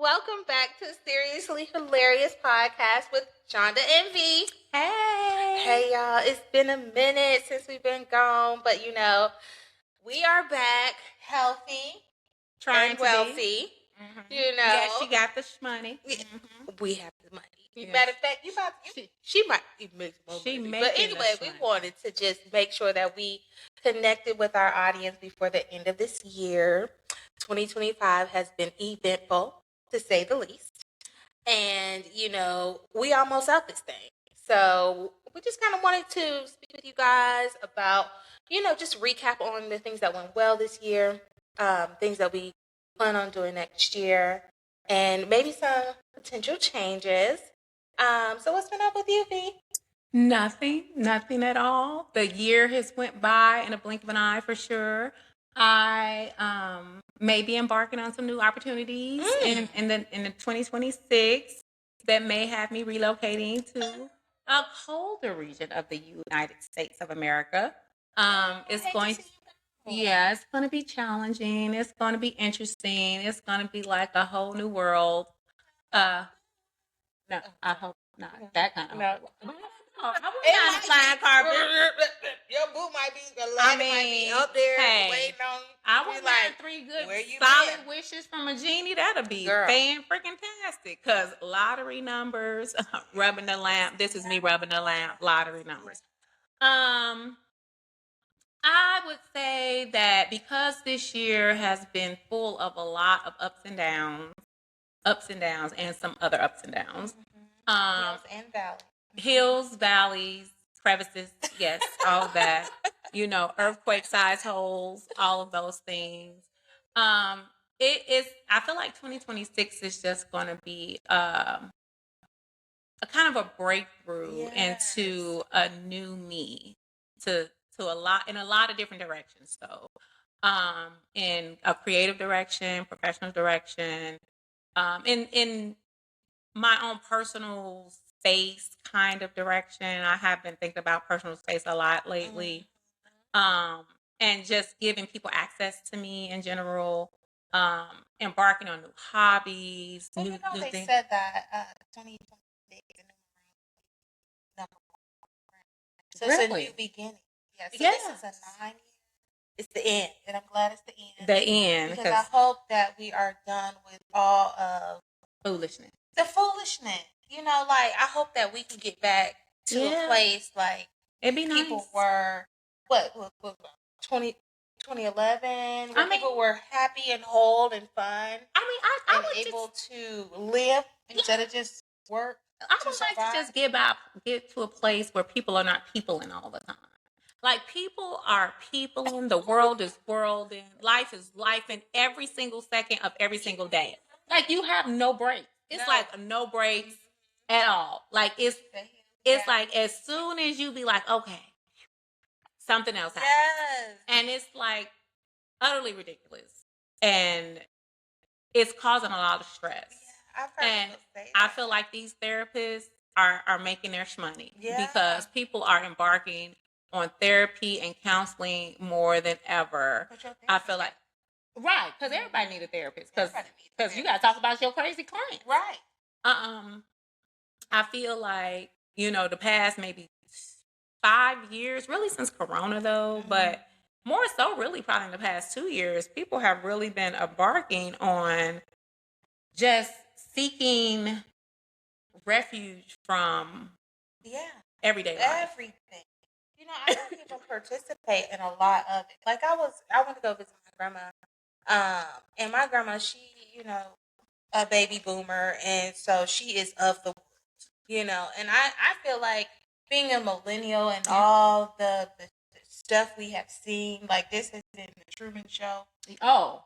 Welcome back to Seriously Hilarious Podcast with Shonda and V. Hey. Hey, y'all. It's been a minute since we've been gone, but we are back healthy Trying and to wealthy. be. Yeah, she got the money. We have the money. Yes. Matter of fact, she might be making more She money. making But anyway, we money. wanted to just make sure that we connected with our audience before the end of this year. 2025 has been eventful, to say the least. And, we almost out this thing. So we just kind of wanted to speak with you guys about, just recap on the things that went well this year, things that we plan on doing next year, and maybe some potential changes. So what's been up with you, V? Nothing at all. The year has went by in a blink of an eye for sure. I may be embarking on some new opportunities in the 2026 that may have me relocating to a colder region of the United States of America. It's going to be challenging. It's going to be interesting. It's going to be like a whole new world. No, I hope not. That kind of. No. I was on the flying carpet. Your boo might be up there waiting on you. I would like 3 good solid wishes from a genie. That'll be fan-freaking-tastic. Because lottery numbers, rubbing the lamp. This is me rubbing the lamp. Lottery numbers. I would say that because this year has been full of a lot of ups and downs, and some other ups and downs. Hills and valleys. Hills, valleys, crevices, yes, all of that. Earthquake-sized holes, all of those things. It is. I feel like 2026 is just going to be a kind of a breakthrough into a new me, to a lot of different directions. So, in a creative direction, professional direction, in my own personal space kind of direction. I have been thinking about personal space a lot lately. And just giving people access to me in general, embarking on new hobbies, new they things. said that 2026 is number one. So it's a new beginning. Yeah, so this is a 9 year. It's the end, and I'm glad it's the end. The end. Because I hope that we are done with all of foolishness. The foolishness. I hope that we can get back to a place like it'd be people nice. Were, what 2011, where people were happy and whole and fun. I and able to live instead of just work. I would like to just get to a place where people are not peopling all the time. Like, people are peopling, the world is worlding, life is life in every single second of every single day. Like, you have no breaks. It's like no breaks at all. Like, it's like as soon as you be like, okay, something else happens. Yes. And it's like utterly ridiculous. And it's causing a lot of stress. Yeah, I've heard and I feel like these therapists are making their shmoney because people are embarking on therapy and counseling more than ever. I feel like, right, because everybody needs a therapist. Because you got to talk about your crazy client. Right. I feel like, the past maybe 5 years, really since Corona though, but more so really probably in the past 2 years, people have really been embarking on just seeking refuge from everyday life. Everything. I don't even participate in a lot of it. Like, I went to go visit my grandma. And my grandma, she, a baby boomer, and so she is of the world, and I feel like being a millennial and all the stuff we have seen, like, this has been the Truman Show. Oh.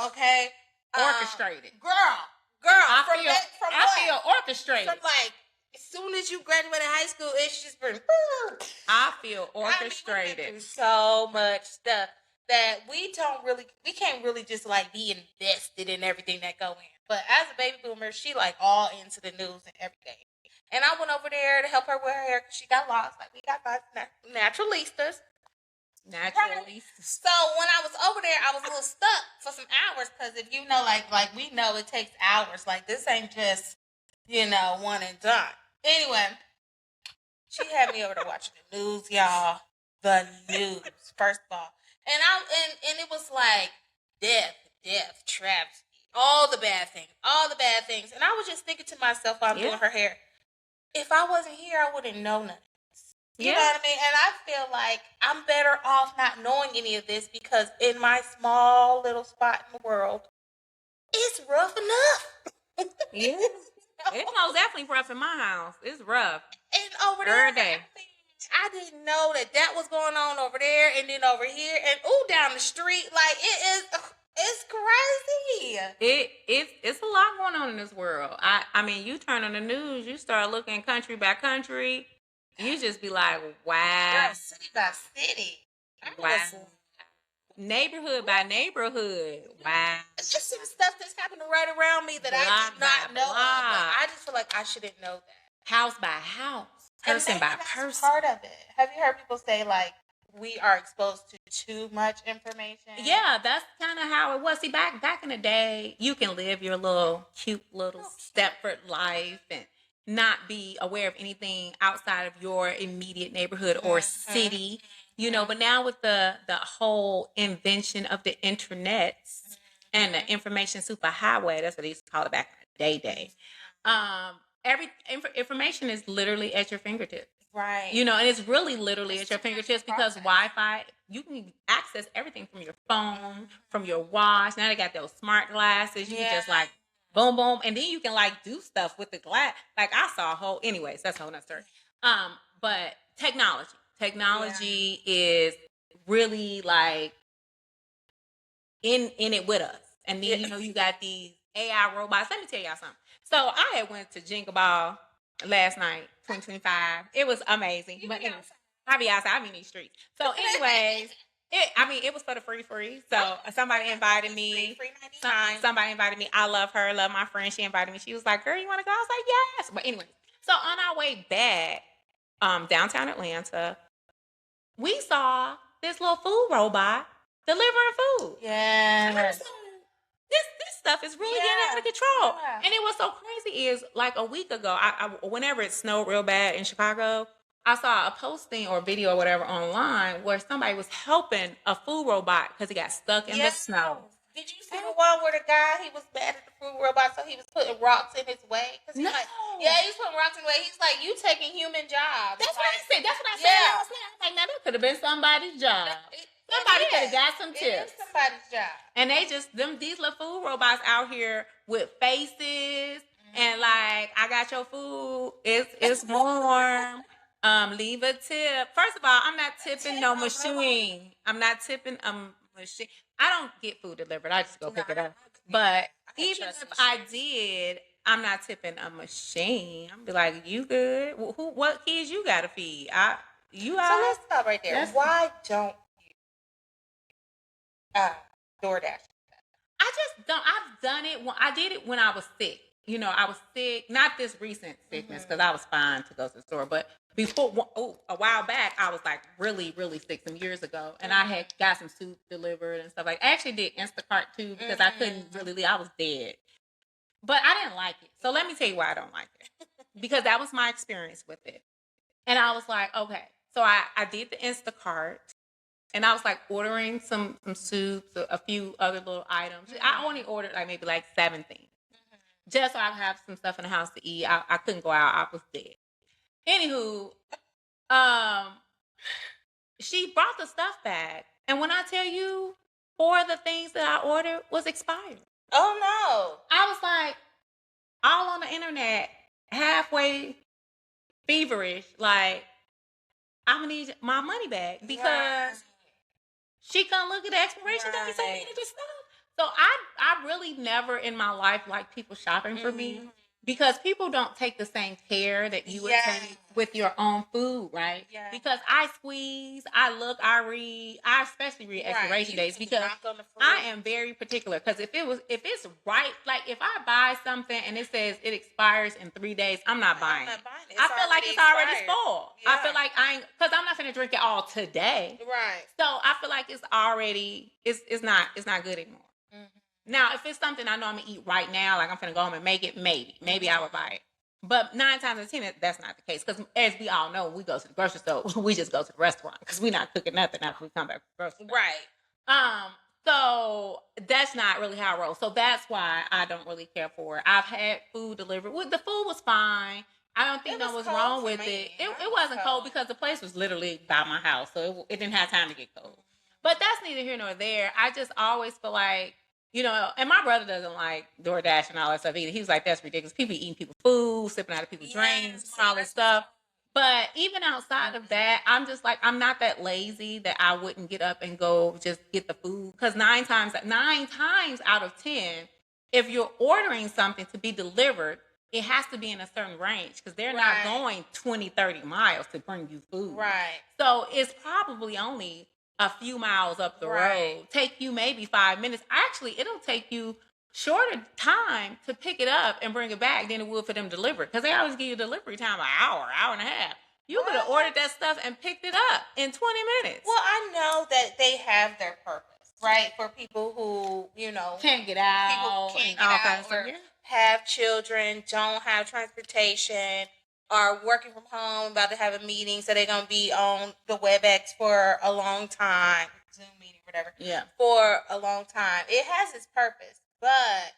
Okay. Orchestrated. Girl. I feel orchestrated. From like, as soon as you graduated high school, it's just been. I feel orchestrated. We've been through so much stuff that we can't really just like be invested in everything that go in. But as a baby boomer, she like all into the news and everything. And I went over there to help her with her hair because she got lost. Like, we got lost naturalistas. Naturally. So when I was over there, I was a little stuck for some hours because if you know, like we know it takes hours. Like this ain't just, one and done. Anyway, she had me over there watching the news, y'all. The news, first of all, and it was like death, travesty, all the bad things, and I was just thinking to myself while I'm doing her hair, if I wasn't here, I wouldn't know nothing. You know what I mean? And I feel like I'm better off not knowing any of this because in my small little spot in the world, it's rough enough. Yeah. It's most definitely rough in my house. It's rough. And over there, I didn't know that was going on over there and then over here and down the street. Like it's crazy. It's a lot going on in this world. I mean, you turn on the news, you start looking country by country. You just be like, wow. City by city. Wow. Neighborhood by neighborhood. Wow. It's just some stuff that's happening right around me that I did not know. I just feel like I shouldn't know that. House by house. Person by person. Part of it. Have you heard people say like we are exposed to too much information? Yeah, that's kind of how it was. See, back in the day, you can live your cute little Stepford life and not be aware of anything outside of your immediate neighborhood or city, but now with the whole invention of the internet and the information superhighway, that's what they used to call it back in the day. Every information is literally at your fingertips. Right. And it's really literally at your fingertips because Wi-Fi, you can access everything from your phone, from your watch. Now they got those smart glasses. You can just like boom, boom. And then you can like do stuff with the glass. Like I saw anyways, that's a whole nother story. But technology is really like in it with us. And then, you got these AI robots. Let me tell y'all something. So I had went to Jingle Ball last night, 2025. It was amazing. But anyways, I be outside. I be in these streets. So anyways, it was for the free. So somebody invited me. Somebody invited me. I love her. Love my friend. She invited me. She was like, girl, you want to go? I was like, yes. But anyway, so on our way back, downtown Atlanta, we saw this little food robot delivering food. Yeah. This stuff is really getting out of control. Yeah. And it was so crazy is like a week ago, I whenever it snowed real bad in Chicago, I saw a posting or video or whatever online where somebody was helping a food robot because he got stuck in the snow. Did you see the one where the guy, he was mad at the food robot, so he was putting rocks in his way? No. He was putting rocks in the way. He's like, you taking human jobs. That's what I said. That's what I said. I was like, now that could have been somebody's job. Somebody could have got some tips. It is somebody's job. And they just, these little food robots out here with faces and like, I got your food. It's warm. Leave a tip. First of all, I'm not tipping no machine. I'm not tipping a machine. I don't get food delivered. I just go pick it up. But even if I did, I'm not tipping a machine. I'm be like, you good? What kids you got to feed? So let's stop right there. Why don't DoorDash? I just don't. I've done it. I did it when I was sick. I was sick. Not this recent sickness because I was fine to go to the store. But before, a while back, I was like really, really sick some years ago. And I had got some soup delivered and stuff like that. I actually did Instacart too because I couldn't really leave. I was dead. But I didn't like it. So let me tell you why I don't like it. Because that was my experience with it. And I was like, okay. So I did the Instacart. And I was like ordering some soups, a few other little items. I only ordered maybe 7 things. Just so I could have some stuff in the house to eat. I couldn't go out. I was dead. Anywho, she brought the stuff back. And when I tell you, 4 of the things that I ordered was expired. Oh, no. I was like, all on the internet, halfway feverish, like, I'm going to need my money back because she couldn't look at the expiration date so needed to stop. So I really never in my life liked people shopping for me because people don't take the same care that you would take with your own food, right? Yeah. Because I squeeze, I look, I read, I especially read expiration dates because I am very particular. Because if it's right, like if I buy something and it says it expires in 3 days, I'm not buying it. I feel like it's already spoiled. Yeah. I feel like because I'm not gonna drink it all today. Right. So I feel like it's already it's not good anymore. Mm-hmm. Now, if it's something I know I'm gonna eat right now, like I'm gonna go home and make it, maybe I would buy it. But 9 times out of 10, that's not the case. Because as we all know, we go to the grocery store, we just go to the restaurant because we're not cooking nothing after we come back from the grocery store. Right. So that's not really how I roll. So that's why I don't really care for it. I've had food delivered. Well, the food was fine. I don't think that was wrong with it. It wasn't cold because the place was literally by my house, so it didn't have time to get cold. But that's neither here nor there. I just always feel like, you know, and my brother doesn't like DoorDash and all that stuff either. He was like, that's ridiculous. People eating people's food, sipping out of people's drinks, all this stuff. But even outside of that, I'm just like, I'm not that lazy that I wouldn't get up and go just get the food. Because 9 times out of 10, if you're ordering something to be delivered, it has to be in a certain range because they're not going 20, 30 miles to bring you food. Right. So it's probably only a few miles up the road. Take you maybe 5 minutes. Actually, it'll take you shorter time to pick it up and bring it back than it would for them to deliver it. Because they always give you delivery time an hour and a half. You could have ordered that stuff and picked it up in 20 minutes. Well, I know that they have their purpose, right? For people who, you know, can't get out, or have children, don't have transportation, are working from home, about to have a meeting, so they're going to be on the WebEx for a long time, Zoom meeting, whatever, for a long time. It has its purpose, but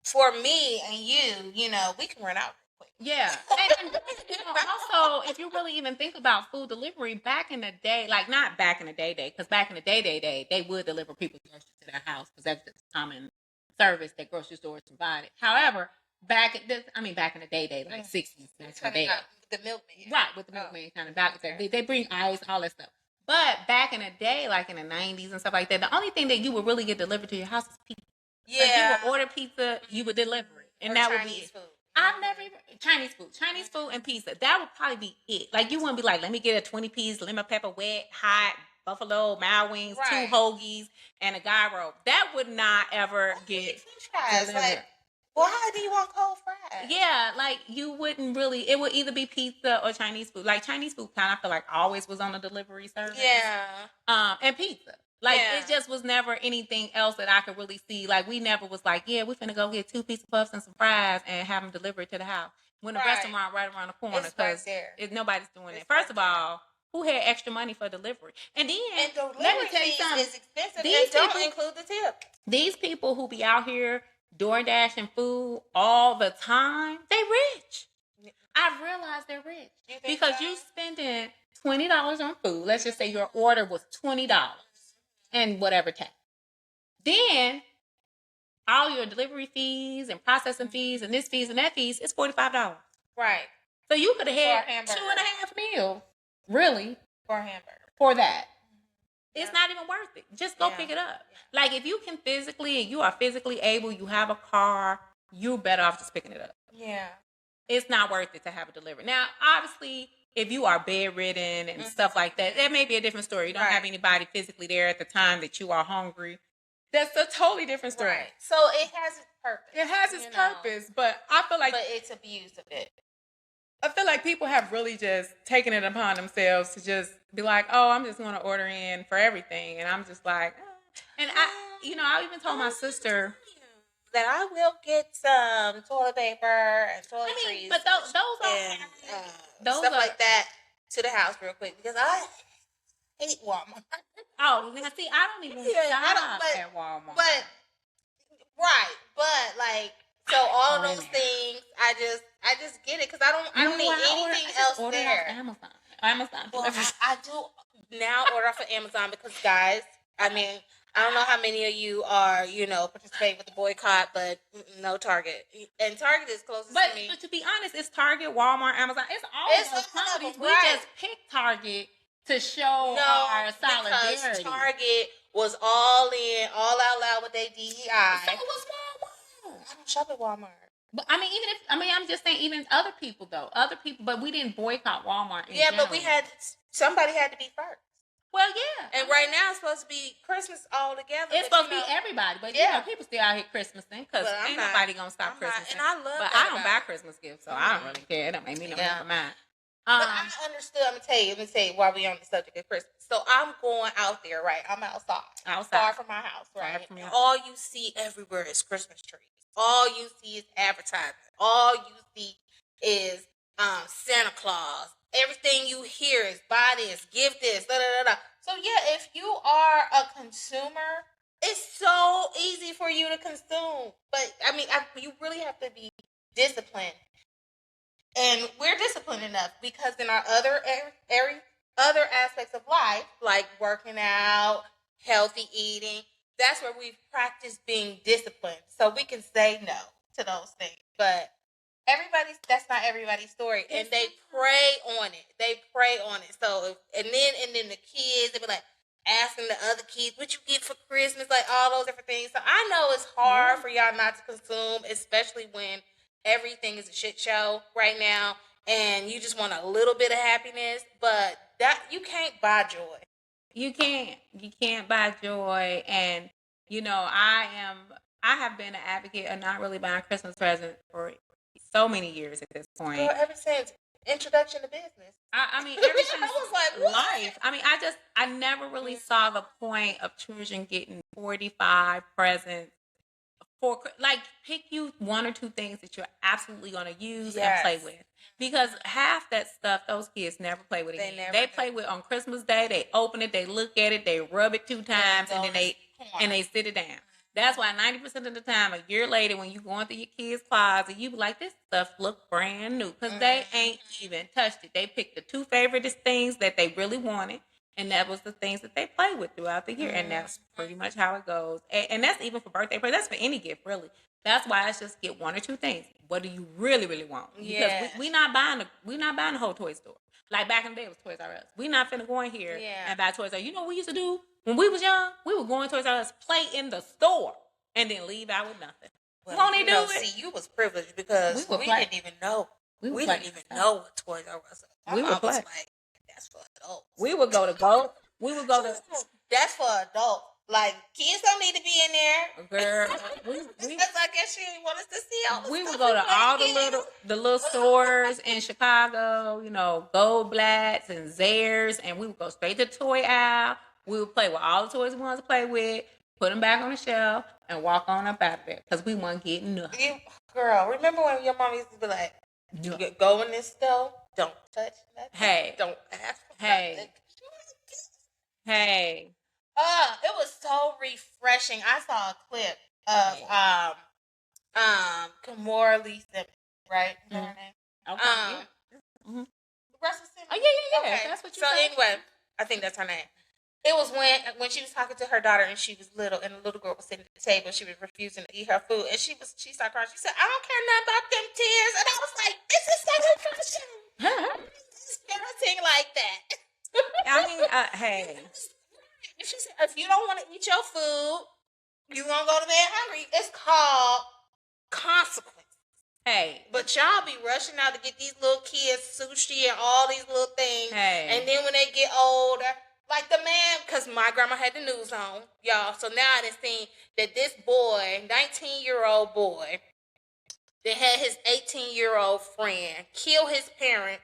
for me and you know, we can run out quick. Yeah. And you know, also, if you really even think about food delivery, back in the day, like not back in the day, because back in the day, they would deliver people's groceries to their house because that's the common service that grocery stores provided. However, back in the day, like 60s, that's what they the milkman. Right, with the milkman kind of back there. They bring ice, all that stuff. But back in the day, like in the 90s and stuff like that, the only thing that you would really get delivered to your house is pizza. Yeah. Like you would order pizza, you would deliver it. And or that Chinese would be food. I've never even Chinese food and pizza. That would probably be it. Like you wouldn't be like, let me get a 20-piece lemon pepper wet, hot, buffalo, mild wings, 2 hoagies, and a gyro. That would not ever get fries. Like, well, how do you want cold fries? Yeah, like you wouldn't really. It would either be pizza or Chinese food. Like Chinese food, kind of feel like always was on the delivery service. Yeah. And pizza. Like it just was never anything else that I could really see. Like we never was like, yeah, we're finna go get 2 pizza puffs and some fries and have them delivered to the house. When the restaurant right around the corner, because nobody's doing it. First of all, who had extra money for delivery? And then let me tell you something. Is expensive. These don't include the tip. These people who be out here DoorDash and food all the time, they rich. I've realized they're rich because you spending $20 on food. Let's just say your order was $20 and whatever tax. Then all your delivery fees and processing fees and this fees and that fees is $45. Right. So you could have had 2.5 meals, really, for a hamburger. For that. It's not even worth it. Just go pick it up. Yeah. Like if you can you are physically able, you have a car, you're better off just picking it up. Yeah. It's not worth it to have it delivered. Now, obviously, if you are bedridden and stuff like that, that may be a different story. You don't have anybody physically there at the time that you are hungry. That's a totally different story. Right. So it has its purpose. It has its purpose, but I feel like... But it's abused of it. I feel like people have really just taken it upon themselves to just be like, oh, I'm just going to order in for everything. And I'm just like... And I even told my sister... that I will get some toilet paper and toiletries. But those are stuff like that to the house real quick because I hate Walmart. Oh, now see, I don't even shop at Walmart. But like, so all of those things, I just get it because I don't need anything else there. Amazon. Well, I do now order off of Amazon because guys, I don't know how many of you are, participating with the boycott, but no Target. And Target is closest to me. But to be honest, it's Target, Walmart, Amazon. It's all those companies. We just picked Target to show our solidarity. Because Target was all in, all out loud with their DEI. So it was Walmart. I don't shop at Walmart. But I mean, I'm just saying, even other people though, but we didn't boycott Walmart. Yeah, but somebody had to be first. Well, yeah. And right now it's supposed to be Christmas all together. It's supposed to be everybody, but people still out here Christmasing because ain't nobody gonna stop Christmas. And I love but that. I don't buy Christmas gifts, so I don't really care. It don't make me no difference mine. But I understood. I'm gonna tell you while we on the subject of Christmas. So I'm going out there, right? I'm outside, far from my house, right? And all you see everywhere is Christmas trees. All you see is advertising. All you see is Santa Claus. Everything you hear is buy this, give this, da da da da. So yeah, if you are a consumer, it's so easy for you to consume. But I mean, you really have to be disciplined. And we're disciplined enough because in our other aspects of life, like working out, healthy eating, that's where we've practiced being disciplined. So we can say no to those things. But that's not everybody's story. And they prey on it. So and then the kids, they be like asking the other kids, what you get for Christmas, like all those different things. So I know it's hard for y'all not to consume, especially when everything is a shit show right now, and you just want a little bit of happiness, but that you can't buy joy. You can't buy joy, and I have been an advocate of not really buying Christmas presents for so many years at this point. Girl, ever since introduction to business. I mean, ever since I was like, life. I mean, I never really saw the point of children getting 45 presents. Pick you one or two things that you're absolutely going to use and play with. Because half that stuff, those kids never play with again. They play with on Christmas Day. They open it, they look at it, they rub it 2 times, and then they sit it down. That's why 90% of the time, a year later, when you going through your kids' closet, you be like, this stuff look brand new. Because they ain't even touched it. They picked the 2 favorite things that they really wanted. And that was the things that they play with throughout the year. And that's pretty much how it goes. And that's even for birthday presents. That's for any gift, really. That's why it's just get 1 or 2 things. What do you really, really want? Because we're not buying the whole toy store. Like back in the day, it was Toys R Us. We're not finna go in here and buy Toys R Us. You know what we used to do? When we was young, we would go in Toys R Us, play in the store, and then leave out with nothing. Well, won't they do it? See, you was privileged because we didn't even know. We didn't even know what Toys R Us was. We would play. That's for adults. We would go to That's for adults. Like, kids don't need to be in there. Girl, because I guess you want us to see all the we would go to all the little stores in Chicago, Goldblatt's and Zayre's, and we would go straight to the toy aisle. We would play with all the toys we wanted to play with, put them back on the shelf, and walk on up out of there because we weren't getting nothing. Girl, remember when your mom used to be like, go in this store, don't touch nothing. Hey. Don't ask for nothing. Hey. It was so refreshing. I saw a clip of Kimora Lee Simmons, right? Is that her name? Okay. Russell Simmons. Oh yeah. Okay. That's what you said. So anyway, I think that's her name. It was when she was talking to her daughter and she was little, and the little girl was sitting at the table and she was refusing to eat her food, and she started crying. She said, "I don't care nothing about them tears," and I was like, "This is so refreshing." It's parenting like that. I mean, hey. She said, if you don't want to eat your food, you're going to go to bed hungry. It's called consequence. Hey. But y'all be rushing out to get these little kids sushi and all these little things. Hey. And then when they get older, like the man, because my grandma had the news on, y'all. So now I done seen that this boy, 19-year-old boy, that had his 18-year-old friend kill his parents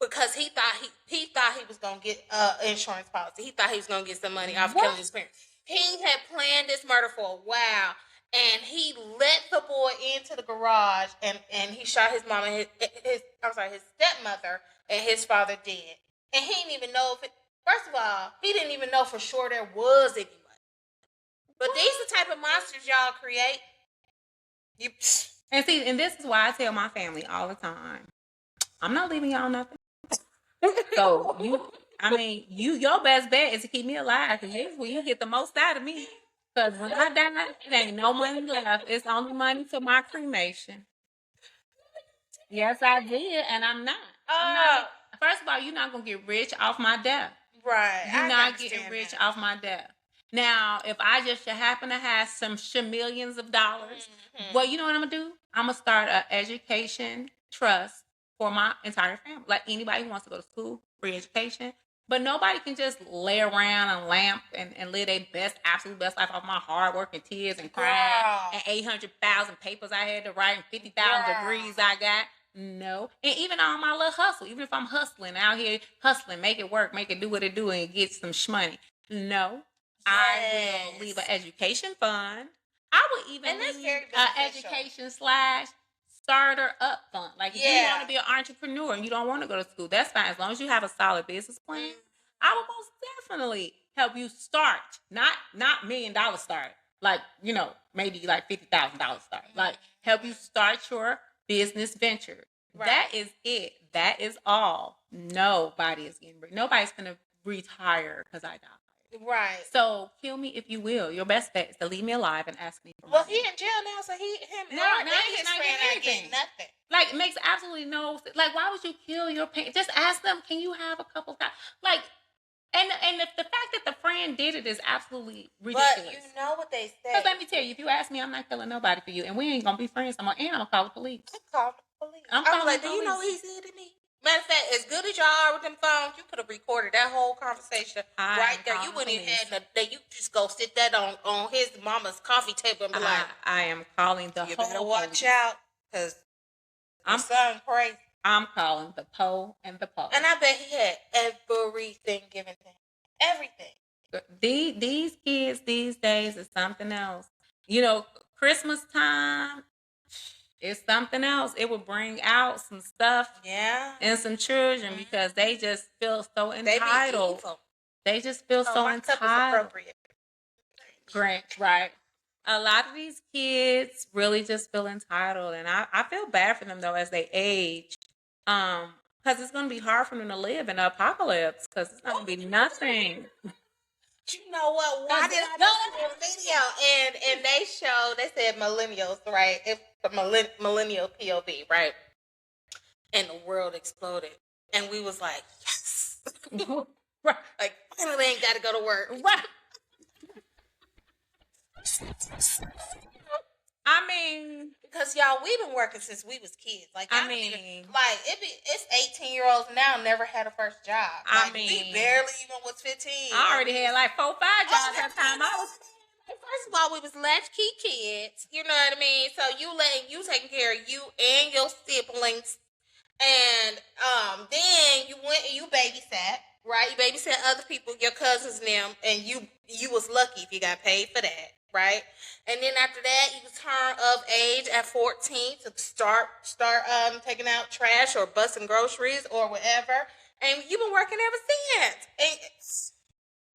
because he thought he was gonna get insurance policy. He thought he was gonna get some money off killing his parents. He had planned this murder for a while, and he let the boy into the garage, and he shot his mom and his stepmother and his father dead. And he didn't even know first of all, he didn't even know for sure there was any money. But these are the type of monsters y'all create. And this is why I tell my family all the time, I'm not leaving y'all nothing. So your best bet is to keep me alive, because this is where you get the most out of me. Because when I die, it ain't no money left. It's only money for my cremation. Yes, I did, and I'm not. First of all, you're not gonna get rich off my death. Right. You're not getting rich off my death. Now, if I just should happen to have some millions of dollars, well, you know what I'm gonna do? I'm gonna start an education trust for my entire family. Like anybody who wants to go to school, free education. But nobody can just lay around and lamp and live their best, absolute best life off my hard work and tears and crying and 800,000 papers I had to write and 50,000 degrees I got. No. And even on my little hustle, even if I'm hustling out here, hustling, make it work, make it do what it do and get some shmoney. No. I will leave an education fund. I would even leave an education / starter up fund. Like if you want to be an entrepreneur and you don't want to go to school, that's fine. As long as you have a solid business plan, I will most definitely help you start. Not $1 million start. Like, you know, maybe like $50,000 start. Like help you start your business venture. Right. That is it. That is all. Nobody is getting nobody's gonna retire because I died. Right. So kill me if you will. Your best bet is to leave me alive and ask me for money. Well, he in jail now, so his friend ain't getting nothing. Like it makes absolutely no sense. Like why would you kill your parents? Just ask them, can you have a couple of like and if the fact that the friend did it is absolutely ridiculous. But you know what they say. Because let me tell you, if you ask me, I'm not killing nobody for you, and we ain't gonna be friends anymore. And I'm gonna call the police. I'm like, do you know what he said to me? Matter of fact, as good as y'all are with them phones, you could have recorded that whole conversation right there. You wouldn't even have that. You just go sit that on his mama's coffee table and be like, I am calling the you whole better watch police. out, because I'm son crazy. I'm calling the Po and the Po. And I bet he had everything given to him. Everything. These kids these days is something else. You know, Christmas time is something else. It will bring out some stuff in some children because they just feel so entitled. They just feel so entitled. Grant, right. A lot of these kids really just feel entitled. And I feel bad for them, though, as they age. Because it's going to be hard for them to live in the apocalypse because it's not going to be nothing. You know what? Why did I see a video and they said millennials, right? It's the millennial POV, right? And the world exploded. And we was like, yes. Right. Like, finally ain't got to go to work. Right. I mean, because y'all, we've been working since we was kids. Like, it's 18-year-olds now never had a first job. Like, we barely even was 15. I already had like 4 or 5 jobs that time. First of all, we was latchkey kids. You know what I mean? So you taking care of you and your siblings, and then you went and you babysat. Right? You babysat other people, your cousins and them, and you was lucky if you got paid for that. Right? And then after that, you turn of age at 14 to start taking out trash or busting groceries or whatever. And you've been working ever since.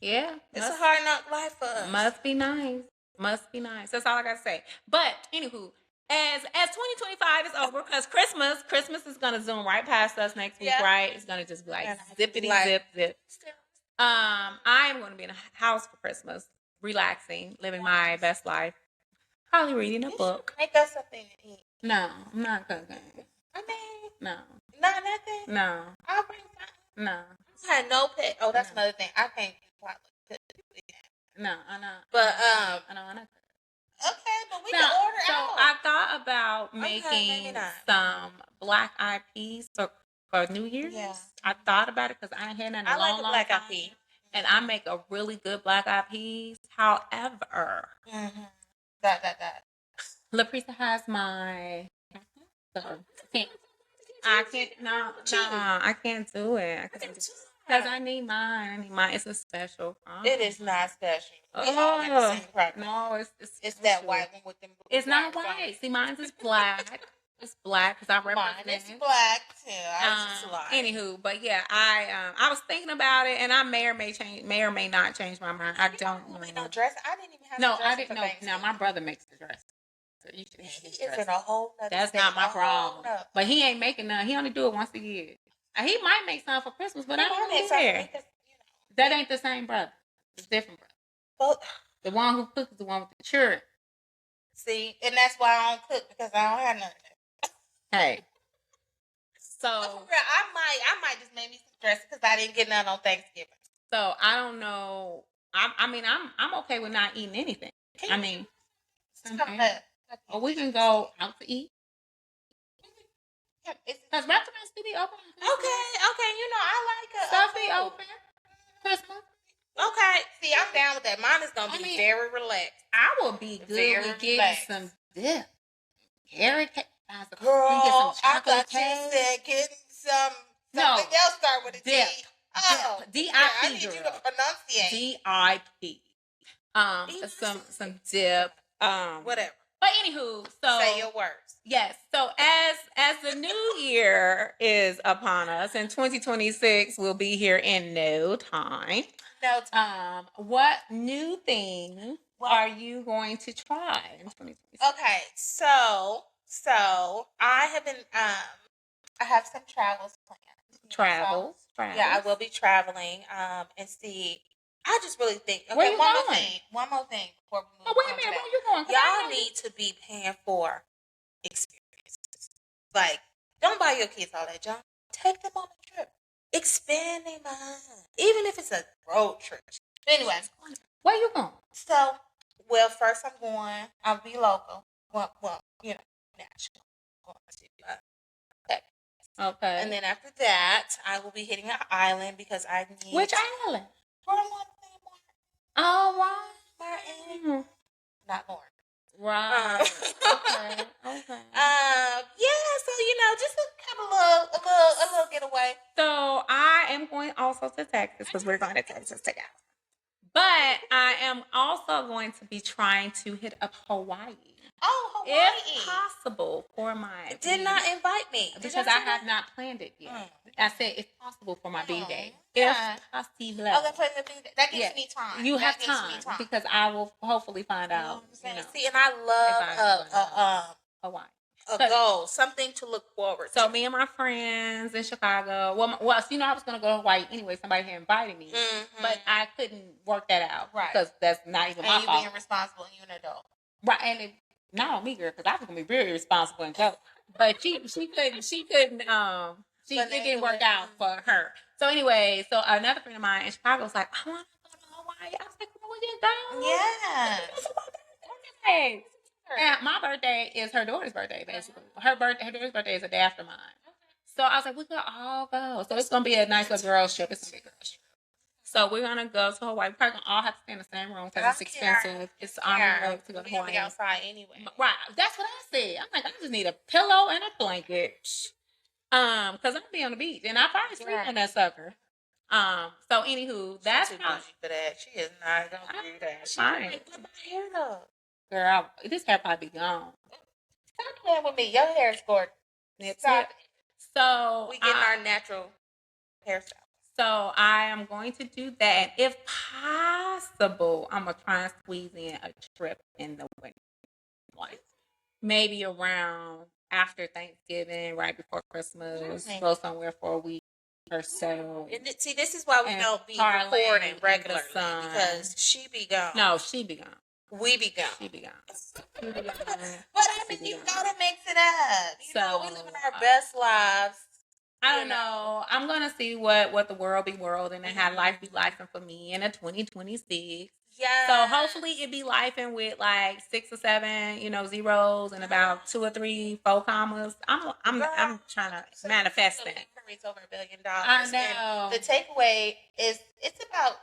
And it's a hard knock life for us. Must be nice. Must be nice. That's all I gotta say. But anywho, as 2025 is over, because Christmas is gonna zoom right past us next week, right? It's gonna just be like zippity zip. I am gonna be in a house for Christmas. Relaxing, living my best life. Probably reading a book. Make us something to eat. No, I'm not cooking. I mean, no. Not nothing? No. I'll bring something. No. I had no pet. Oh, that's another thing. I can't cook. No, I know. But, I know. Okay, but we can order so out. I thought about making some black eyed peas for New Year's. Yeah. I thought about it because I ain't had none in a long black time. eyed peas. And I make a really good black eyed peas. However, LaPrisa has my. So I can't do it. Because I need mine. It's a special. It is not special. No, it's that white one with them. It's not white. See, mine's is black. It's black because I represent. Mine is black too. Anywho, but yeah, I was thinking about it, and I may or may not change my mind. I don't know. No dress. I didn't even have. No, I didn't know. Now my brother makes the dress. So you should have his dress. It's in a whole nother. That's not my problem. But he ain't making none. He only do it once a year. He might make some for Christmas, but I don't care. That ain't the same brother. It's different brother. Well, the one who cooks is the one with the children. See, and that's why I don't cook, because I don't have none of that. Hey. So I might just make me some dress because I didn't get none on Thanksgiving. So I don't know I'm okay with not eating anything. I mean, Come back. or we can go out to eat. It's- Because restaurants do be open. Okay. You know, I like Stuff be food. open. Christmas. Okay. See, I'm down with that. Mine is gonna be very relaxed. I will be good Very with getting relaxed. some dip. Carrot cake. Girl, We get some I chocolate thought you cake. said getting something No. else start with a D. Dip. Oh, D-I-P, I need you to girl. pronunciate. D-I-P. Some dip. Whatever. But anywho, so Say your words. yes. So as the new year is upon us, and 2026 will be here in no time. No, What new thing are you going to try in 2026? okay, so I have been I have some travels planned. Travels. Yeah, I will be traveling and see. I just really think Where you one going? more thing before we move Oh, wait a on to minute. that. Where you going? 'Cause I Y'all know need to be paying for experiences. Like, don't buy your kids all that junk. Take them on a trip. Expand their mind. Even if it's a road trip. Anyway, where you going? so, well, first I'll be local. Well, you know, national. Going to, Texas. Okay. And then after that, I will be hitting an island because I need... Which island? Oh, right. Martin. Not Lauren. Right. Okay. Yeah, so just a little getaway. So I am going also to Texas because we're going to Texas together. But I am also going to be trying to hit up Hawaii. Oh, Hawaii. If possible for my Did not invite me. because I have not planned it yet. I said if possible for my B-Day. Yeah. If possible. That gives me time. You have gives time me time. because I will hopefully find You know what out. I'm saying? You know, See, and I love Hawaii. a goal, something to look forward to. So me and my friends in Chicago. Well, so I was going to go to Hawaii anyway. Somebody had invited me, but I couldn't work that out because that's not even my fault. And you being responsible, and you an adult, right? And not on me, girl, because I was going to be very responsible and go. But she couldn't. It didn't work out for her. So anyway, so another friend of mine in Chicago was like, I want to go to Hawaii. I was like, come on, we can go. Yeah. Okay. And my birthday is her daughter's birthday, basically. Her daughter's birthday is a day after mine. So I was like, we could all go. So it's gonna be a nice little girls trip. It's gonna be a girls trip. So we're gonna go to Hawaii. We're probably gonna all have to stay in the same room because it's expensive. It's arm and leg to go to Hawaii. Be outside anyway. Right. That's what I said. I'm like, I just need a pillow and a blanket. Because I'm gonna be on the beach and I probably sleep on that sucker. So anywho, that's too bougie for that. She is not gonna do that. She fine. put my hair up. Girl, this hair probably be gone. Stop playing with me. Your hair is gorgeous. Stop. So We getting our natural hairstyle. So I am going to do that. If possible, I'm gonna try and squeeze in a trip in the winter, like maybe around after Thanksgiving, right before Christmas. Go somewhere for a week or so. See, this is why we don't be recording regularly because she be gone. No, she be gone. We be gone. She be gone. But I mean, you gotta mix it up. You know, we living our best lives. I don't know. I'm gonna see what the world be worlding and how life be lifing for me in a 2026. Yeah. So hopefully it be lifing with like 6 or 7, zeros and about 2 or 3, 4 commas. I'm trying to manifest that. It's over $1 billion. I know. And the takeaway is it's about.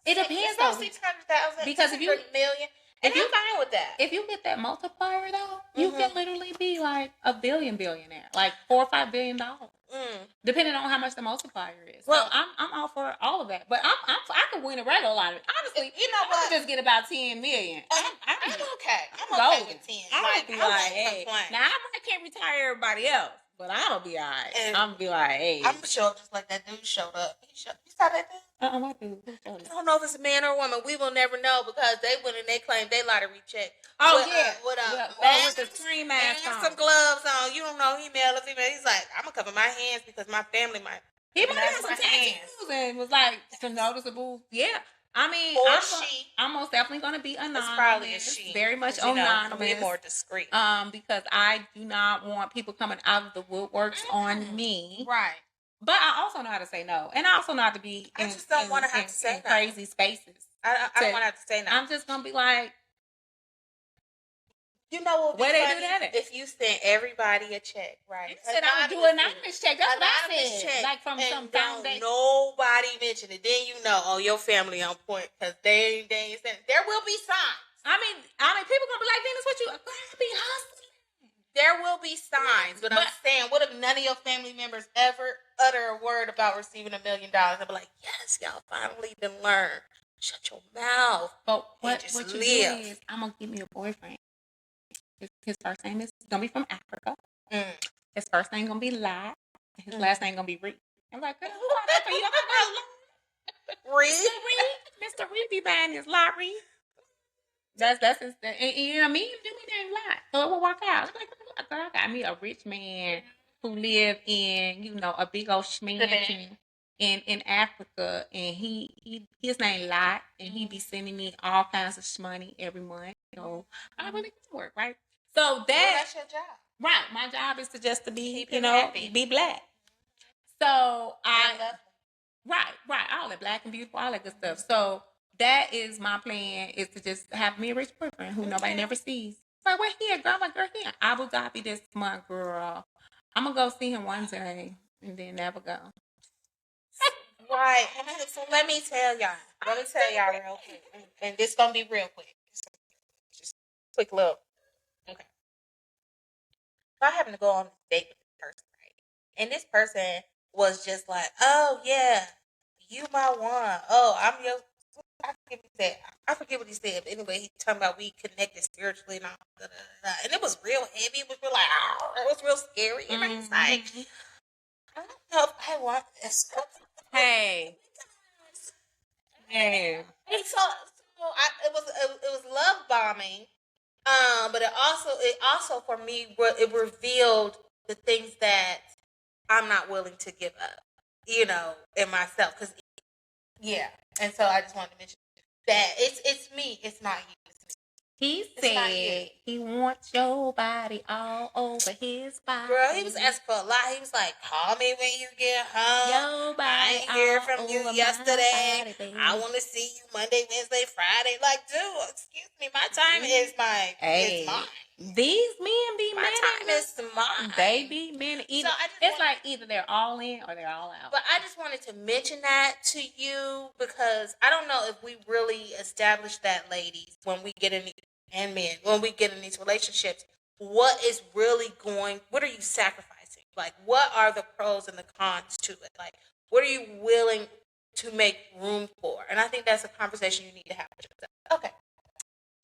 It depends on 600,000 because if you million. And I'm fine with that. If you get that multiplier though, you can literally be like a billionaire, like $4 or $5 billion, depending on how much the multiplier is. Well, so I'm all for all of that, but I could win a regular lottery. Honestly, I could just get about 10 million. I'm okay. I'm okay with 10. I would be like, hey, now I can't retire everybody else. But I'm gonna be alright. I'm gonna be like, hey. I'm gonna show up just like that dude showed up. You saw that dude? What dude? I don't know if it's a man or a woman. We will never know because they went and they claimed they lottery check. Oh with, yeah, with the screen mask and on, some gloves on. You don't know he male or female. He's like, I'm gonna cover my hands because my family might. He might have some tattoos and was like some noticeable. Yeah. I mean, I'm most definitely going to be anonymous. It's probably a she. Very much anonymous. Be more discreet. Because I do not want people coming out of the woodworks on me. Right. But I also know how to say no. And I also know how to be I just don't want to have to say in crazy spaces. I don't want to have to say nothing. I'm just gonna be like, you know what would be where they funny? do that at? If you send everybody a check, right? You said I would do an anonymous check. That's what I Anonymous said. check, Like from and some don't foundation. nobody mention it. Then you know, oh, your family on point because they ain't saying. There will be signs. I mean, people gonna be like, Venus, what you? Girl, I be hustling. There will be signs, but I'm saying, what if none of your family members ever utter a word about receiving $1 million? I'll be like, yes, y'all finally done learn. Shut your mouth. But what just you live. do is, I'm gonna give me a boyfriend. His first name is gonna be from Africa. His first name gonna be Lot. His last name gonna be Reed. I'm like, girl, who are that for you? Reed? Mr. Reed be buying his Lot Reed. That's his, and you know, me and do me name Lot, so it will work out. I'm like, girl, I got me a rich man who live in, you know, a big old mansion in Africa, and his name Lot, and he be sending me all kinds of money every month. So I really good work, right? So that's your job, right? My job is to be, keep happy. be black. So right, all that black and beautiful, all that good stuff. So that is my plan, is to just have me a rich boyfriend who nobody never sees. Like, we're here, girl. I'm like, girl, here. Abu Dhabi this month, girl. I'm gonna go see him one day and then never go. Right. So let me tell y'all real quick. And this gonna be real quick. Just quick little. Okay. So I happen to go on a date with this person, right? And this person was just like, oh yeah, you my one. Oh, I'm your I forget what he said. But anyway, he talking about we connected spiritually and all and it was real heavy. It was real like, oh, it was real scary. And it's like, I don't know if I want this. Hey. And so it was love bombing, but it also for me it revealed the things that I'm not willing to give up, you know, in myself, because and so I just wanted to mention that it's me, it's not you. He said he wants your body all over his body. Girl, he was asking for a lot. He was like, call me when you get home. Your body, I ain't hear from you yesterday. Body, I want to see you Monday, Wednesday, Friday. Like, dude, excuse me. My time is mine. These men be my time is mine. They be men. It's like either they're all in or they're all out. But I just wanted to mention that to you because I don't know if we really establish that, ladies, when we get in and men, when we get in these relationships, what are you sacrificing? Like, what are the pros and the cons to it? Like, what are you willing to make room for? And I think that's a conversation you need to have with yourself. Okay.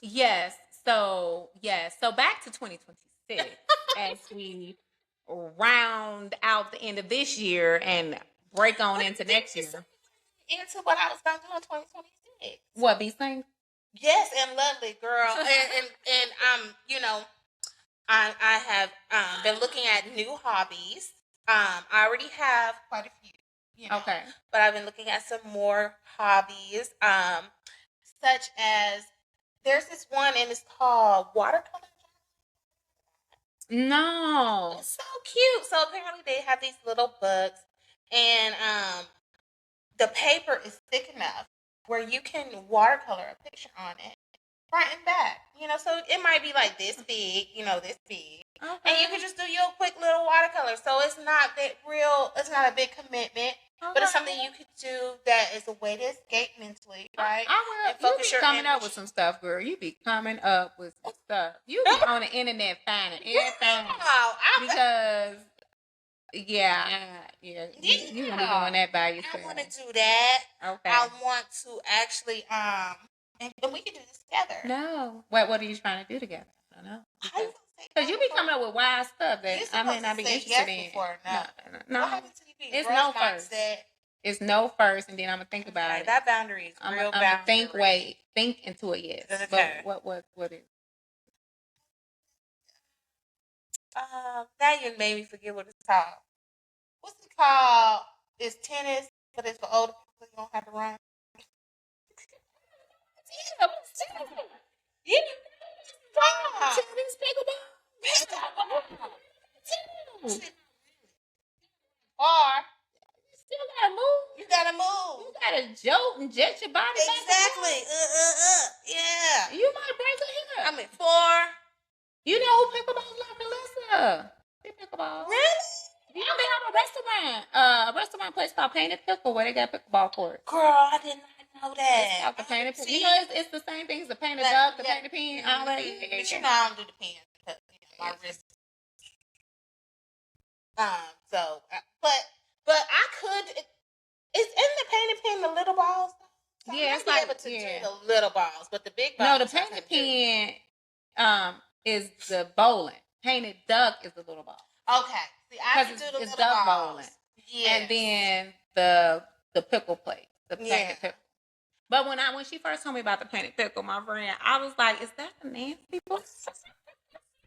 Yes. So back to 2026 as we round out the end of this year and break on into next year. Into what I was going to do in 2026. What, be saying? Yes, and lovely, girl. and you know, I have been looking at new hobbies. I already have quite a few, you know. Okay. But I've been looking at some more hobbies, such as there's this one and it's called watercolor. No. It's so cute. So apparently they have these little books, and the paper is thick enough where you can watercolor a picture on it, front and back. You know, so it might be like this big, this big. Okay. And you can just do your quick little watercolor. So it's not it's not a big commitment, but it's something you could do that is a way to escape mentally, right? And focus you be coming up with some stuff, girl. You be coming up with some stuff. You be on the internet finding everything. Because you're gonna be doing that by yourself. I want to do that. Okay. I want to actually and we can do this together. No. What are you trying to do together? I don't know. Because you be coming up with wild stuff that I may not be interested in. No. It's no first. It's no first, and then I'm gonna think about it. That boundary is real boundary. Think into it. Yes. Okay. But what is? Now you made me forget what it's called. What's it called? It's tennis, but it's for older people. So you don't have to run. Tennis, pickleball. Or you still gotta move. You gotta move. You gotta gotta jolt and jet your body back and Exactly. forth. Yeah. You might break a hip. I'm at 4. You know who pickleballs like Alyssa? They pickleball. Really? Yeah, they have a restaurant place called Painted Pickle where they got pickleball courts. Girl, I did not know that. It's called the Painted Pickle. You know, it's the same thing as the painted duck, the painted pen, all that. But you know, I don't do the pen because my wrist. But I could. Is in the painted pen the little balls? So Yeah, it's I like do the little balls, but the big balls. No, the painted pen is the bowling. Painted duck is the little ball. Okay. See, I can do the little duck balls. Bowling. Yeah. And then the pickle plate, the painted pickle. But when she first told me about the painted pickle, my friend, I was like, "Is that the nasty book?"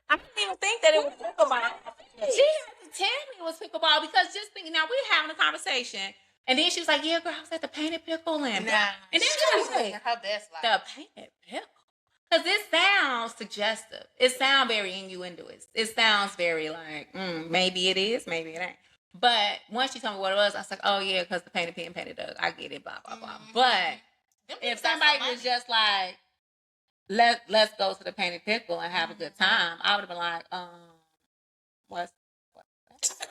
I didn't even think that it was pickleball. She had to tell me it was pickleball because just thinking. Now we're having a conversation, and then she was like, "Yeah, girl, I was at the painted pickle and then she was like, her best life. The painted pickle." Because it sounds suggestive. It sounds very innuendoous. It sounds very like, maybe it is, maybe it ain't. But once she told me what it was, I was like, oh, yeah, because the painted pen, painted duck. I get it, blah, blah, blah. But if somebody was just like, let's go to the painted pickle and have a good time, I would have been like, what's that?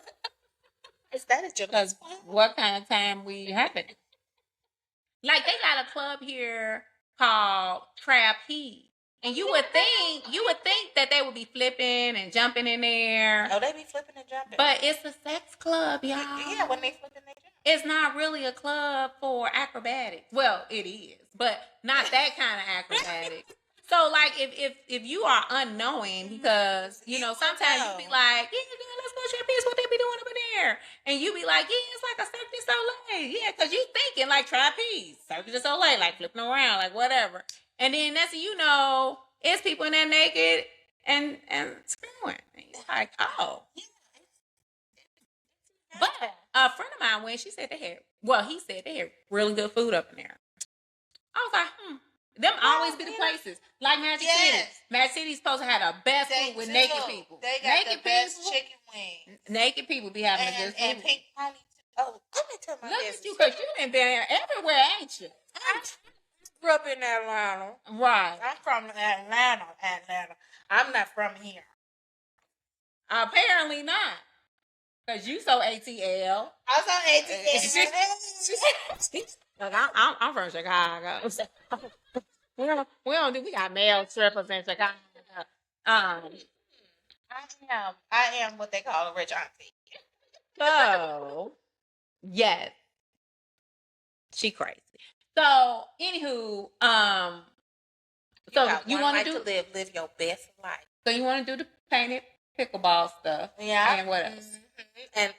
Is that a joke? Because what kind of time we having? Like, they got a club here called Trapeze. And you would think that they would be flipping and jumping in there. Oh, they be flipping and jumping. But it's a sex club, y'all. Yeah, when they flipping, they jump. It's not really a club for acrobatics. Well, it is, but not that kind of acrobatics. So, like, if you are unknowing, because, you know, sometimes you be like, yeah, girl, let's go Trapeze, what they be doing over there? And you be like, yeah, it's like a Cirque du Soleil. Yeah, because you thinking like trapeze, Cirque du Soleil, like flipping around, like whatever. And then that's, you know, it's people in there naked and screwing. And you're like, oh. But a friend of mine went, he said they had really good food up in there. I was like, them always be the places. Like Magic City. Magic City's supposed to have the best food with naked people. They got naked the best chicken wings. Naked people be having the good food. And pink pony. Oh, let me tell my Look at you, because you been everywhere, ain't you? I grew up in Atlanta. Right. I'm from Atlanta. I'm not from here. Apparently not. Because you so ATL. I was on ATL. Look, I'm from Chicago. we got male strippers in Chicago. I am what they call a rich auntie. So, yes. She crazy. So, anywho, so you want to live your best life. So you want to do the painted pickleball stuff. Yeah. And what else? And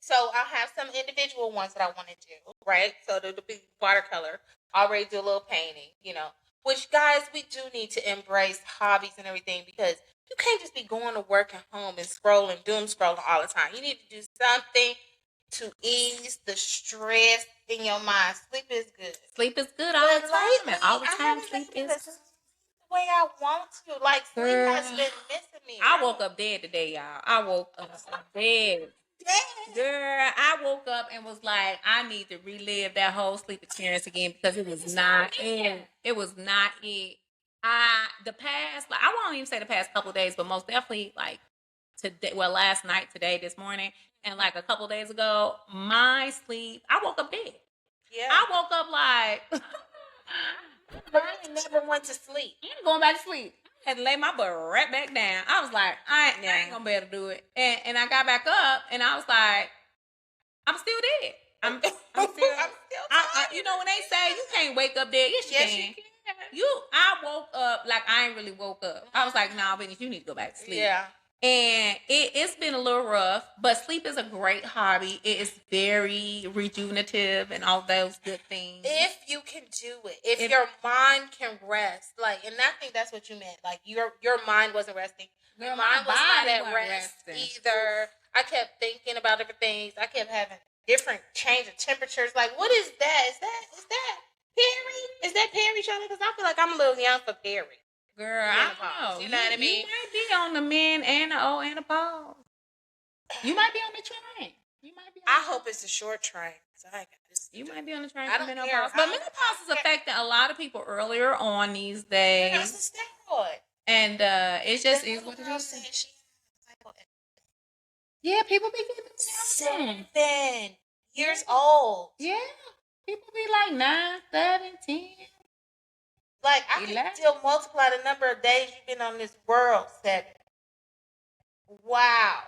so I'll have some individual ones that I want to do, right? So there'll be watercolor. Already do a little painting, you know. Which, guys, we do need to embrace hobbies and everything, because you can't just be going to work and home and scrolling, doom scrolling all the time. You need to do something to ease the stress in your mind. Sleep is good. Sleep is good all the time. And all the time, sleep is good. The way I want to. Like, sleep has been missing me. I woke up dead today, y'all. I woke up dead. Girl, I woke up and was like, I need to relive that whole sleep experience again, because it was not it. It was not it. I won't even say the past couple of days, but most definitely like today, last night, today, this morning, and like a couple of days ago, my sleep, I woke up dead. Yeah. I woke up like I never went to sleep. I'm going back to sleep. Had to lay my butt right back down. I was like, I ain't gonna be able to do it. And I got back up and I was like, I'm still dead. I'm still tired. You know when they say you can't wake up dead? Yes, you can. I woke up like I ain't really woke up. I was like, nah, Benny, you need to go back to sleep. Yeah. And it's been a little rough, but sleep is a great hobby. It is very rejuvenative and all those good things. If you can do it, if your mind can rest, like, and I think that's what you meant. Like your mind wasn't resting. Your mind was not at rest either. I kept thinking about different things. I kept having different change of temperatures. Like, what is that? Is that Perry? Is that Perry, Charlie? Because I feel like I'm a little young for Perry. Girl, I don't know. You know what I mean? You might be on the men and the O and the pause. You might be on the train. I hope it's a short train. So I got this. You might be on the train I for don't care. menopause. I But don't- menopause I is don't care. affecting a lot of people earlier on these It's days. a steroid. And it's just The is little what it girl is. said she had psycho- Yeah, people be getting 7 years old. Yeah. People be like 9, 7, 10. Like, I can 11. still multiply the number of days you've been on this world, 7. Wow.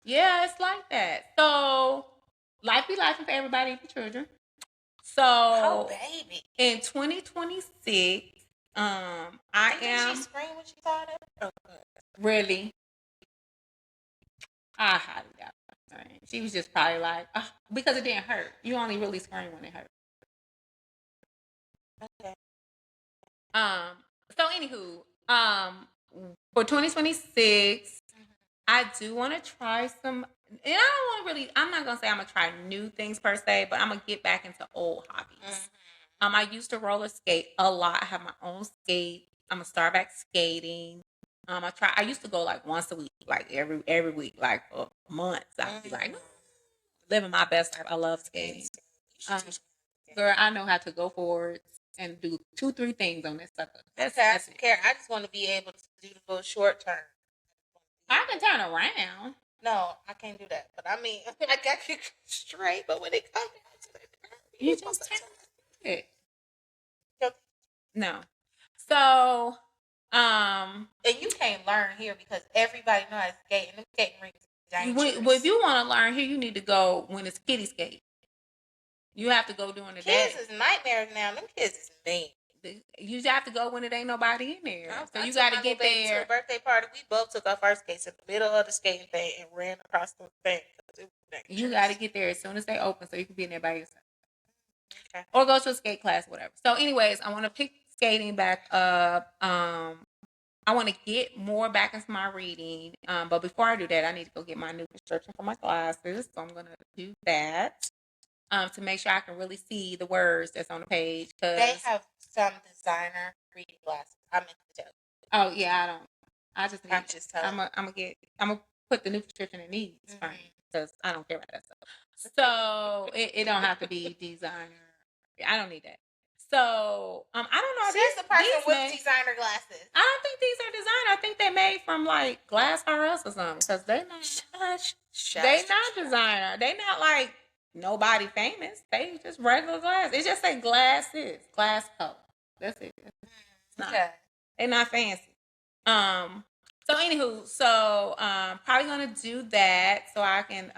Yeah, it's like that. So life be life for everybody and for children. So Oh, baby. in 2026, I am She scream when she saw that? Oh, really. I highly doubt it. She was just probably like, because it didn't hurt. You only really scream when it hurt. okay. So anywho, for 2026, I do want to try some, and I don't want to really. I'm not gonna say I'm gonna try new things per se, but I'm gonna get back into old hobbies. I used to roller skate a lot. I have my own skate. I'm gonna start back skating. I used to go like once a week, like every week, like for months. I'd be like living my best life. I love skating. Girl, I know how to go forward and do 2-3 things on this sucker. I don't care. I just want to be able to do the little short term. I can turn around. No, I can't do that. But I mean, I got you straight. But when it comes down to it, You just turn it. Yep. No. So, and you can't learn here because everybody knows how to skate, and them skating rinks are dangerous. if you want to learn here, you need to go when it's kiddie skate. You have to go during the day. Kids is nightmares now. Them kids is mean. You have to go when it ain't nobody in there. So you got to get there. To a birthday party. We both took our first skates in the middle of the skating thing and ran across the thing. You got to get there as soon as they open so you can be in there by yourself. Okay. Or go to a skate class, whatever. So anyways, I want to pick skating back up. I want to get more back into my reading. But before I do that, I need to go get my new prescription for my glasses. So I'm going to do that. To make sure I can really see the words that's on the page. They have some designer reading glasses. I meant to tell you. Oh yeah, I don't. I'm just telling. I'm gonna put the new prescription in these because I don't care about that stuff. So it don't have to be designer. I don't need that. So I don't know. She's the person with designer glasses. I don't think these are designer. I think they made from like Glass R Us or something because they not. They not designer. They not like nobody famous. They just regular glass. It just say glasses, glass coat. That's it. Okay. They're not fancy. So anywho, probably gonna do that so I can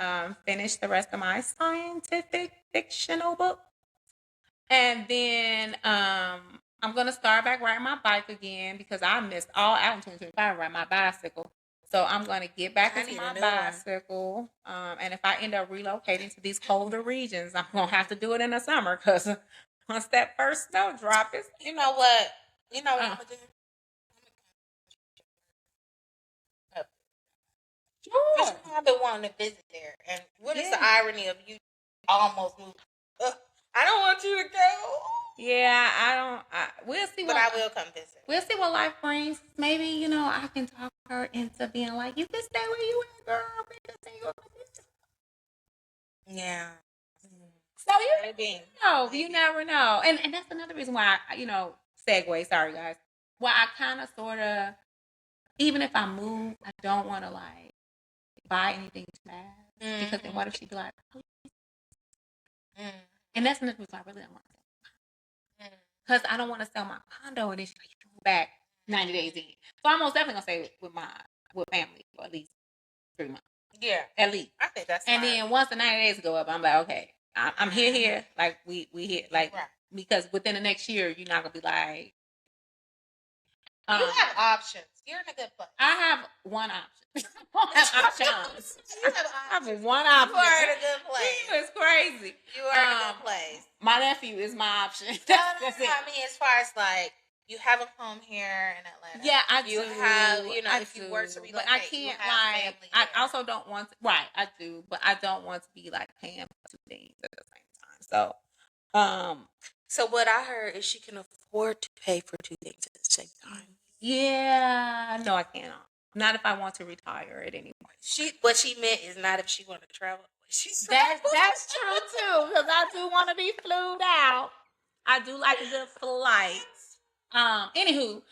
finish the rest of my scientific fictional book. And then I'm gonna start back riding my bike again because I missed all out in 2025 riding my bicycle. So I'm gonna get back into my bicycle. And if I end up relocating to these colder regions, I'm gonna have to do it in the summer because once that first snow drop is you know what I'm gonna do? Sure. I've been wanting to visit there. And what is the irony of you almost moving? I don't want you to go. Yeah, we'll see. But I will come visit. We'll see what life brings. Maybe, I can talk her into being like, you can stay where you at, girl. Yeah. So you never know. And that's another reason why, segue, sorry guys. Why I kind of sort of, even if I move, I don't want to like buy anything too fast. Because then what if she be like, and that's another reason I really don't want to sell. Because I don't want to sell my condo and then she's like, you go back 90 days in. So I'm most definitely going to stay with family for at least 3 months. Yeah. At least. I think that's and then once the 90 days go up, I'm like, okay, I'm here. Like, we here. Like, because within the next year, you're not going to be like. You have options. You're in a good place. I have one option. I have options. I have one option. You are in a good place. It's crazy. You are in a good place. My nephew is my option. That's it. I mean, as far as like, you have a home here in Atlanta. Yeah, I do. You have, if you were to relocate, I can't like. I also don't want to. Right, I do, but I don't want to be like paying for 2 things at the same time. So what I heard is she can afford to pay for 2 things at the same time. Yeah, no, I cannot. Not if I want to retire at any point. What she meant is not if she wanted to travel. That's true too, because I do want to be flued out. I do like a good flight. Anywho,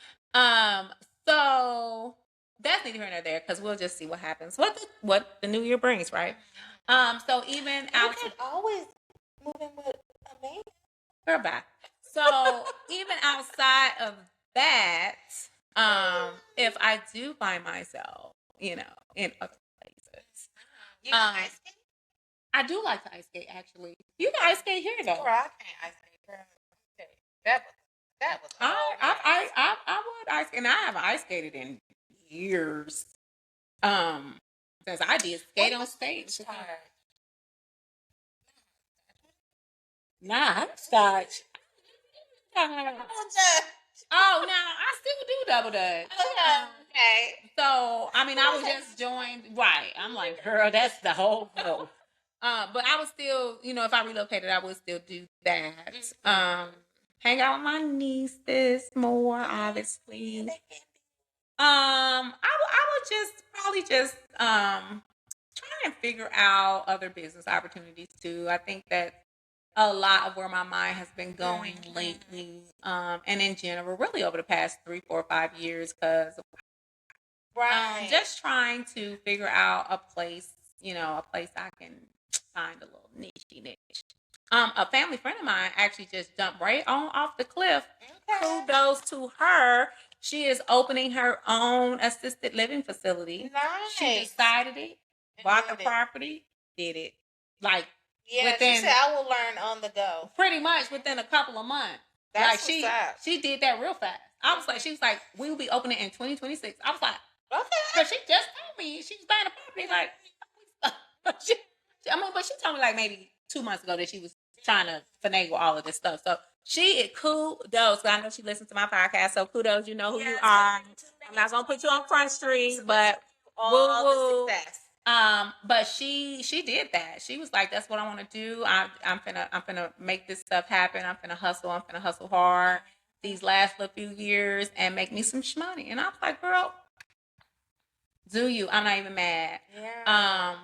so that's neither here nor there because we'll just see what happens. What the new year brings, right? So even You can always move in with a man. girl, bye. So even outside of that, if I do find myself, in other places, You can ice skate? I do like to ice skate. Actually, you can ice skate here though. Girl, I can't ice skate. Girl. That was I would ice, and I haven't ice skated in years. Since I did skate on stage. Nah, hopscotch. Oh, now I still do double dutch. Okay. So I mean, I was just joined. Right, I'm like, girl, that's the whole goal. But I would still, if I relocated, I would still do that. Hang out with my nieces more, obviously. I would just try and figure out other business opportunities too. I think that a lot of where my mind has been going lately, and in general, really over the past 3, 4, 5 years, because just trying to figure out a place I can find a little niche. A family friend of mine actually just jumped right on off the cliff. Okay. Kudos to her. She is opening her own assisted living facility. Nice. She decided it, bought the property, did it. She said I will learn on the go. Pretty much within a couple of months. That's she did that real fast. She was like, we will be opening in 2026. I was like, okay. But she just told me she was buying a property but she told me maybe 2 months ago that she was trying to finagle all of this stuff. So she is kudos. I know she listens to my podcast, so kudos. You know who you are. I'm not gonna put you on Front Street, but all the success. But she did that. She was like, "That's what I want to do. I'm finna make this stuff happen. I'm finna hustle hard these last little few years and make me some shmoney." And I was like, "Girl, do you? I'm not even mad." Yeah.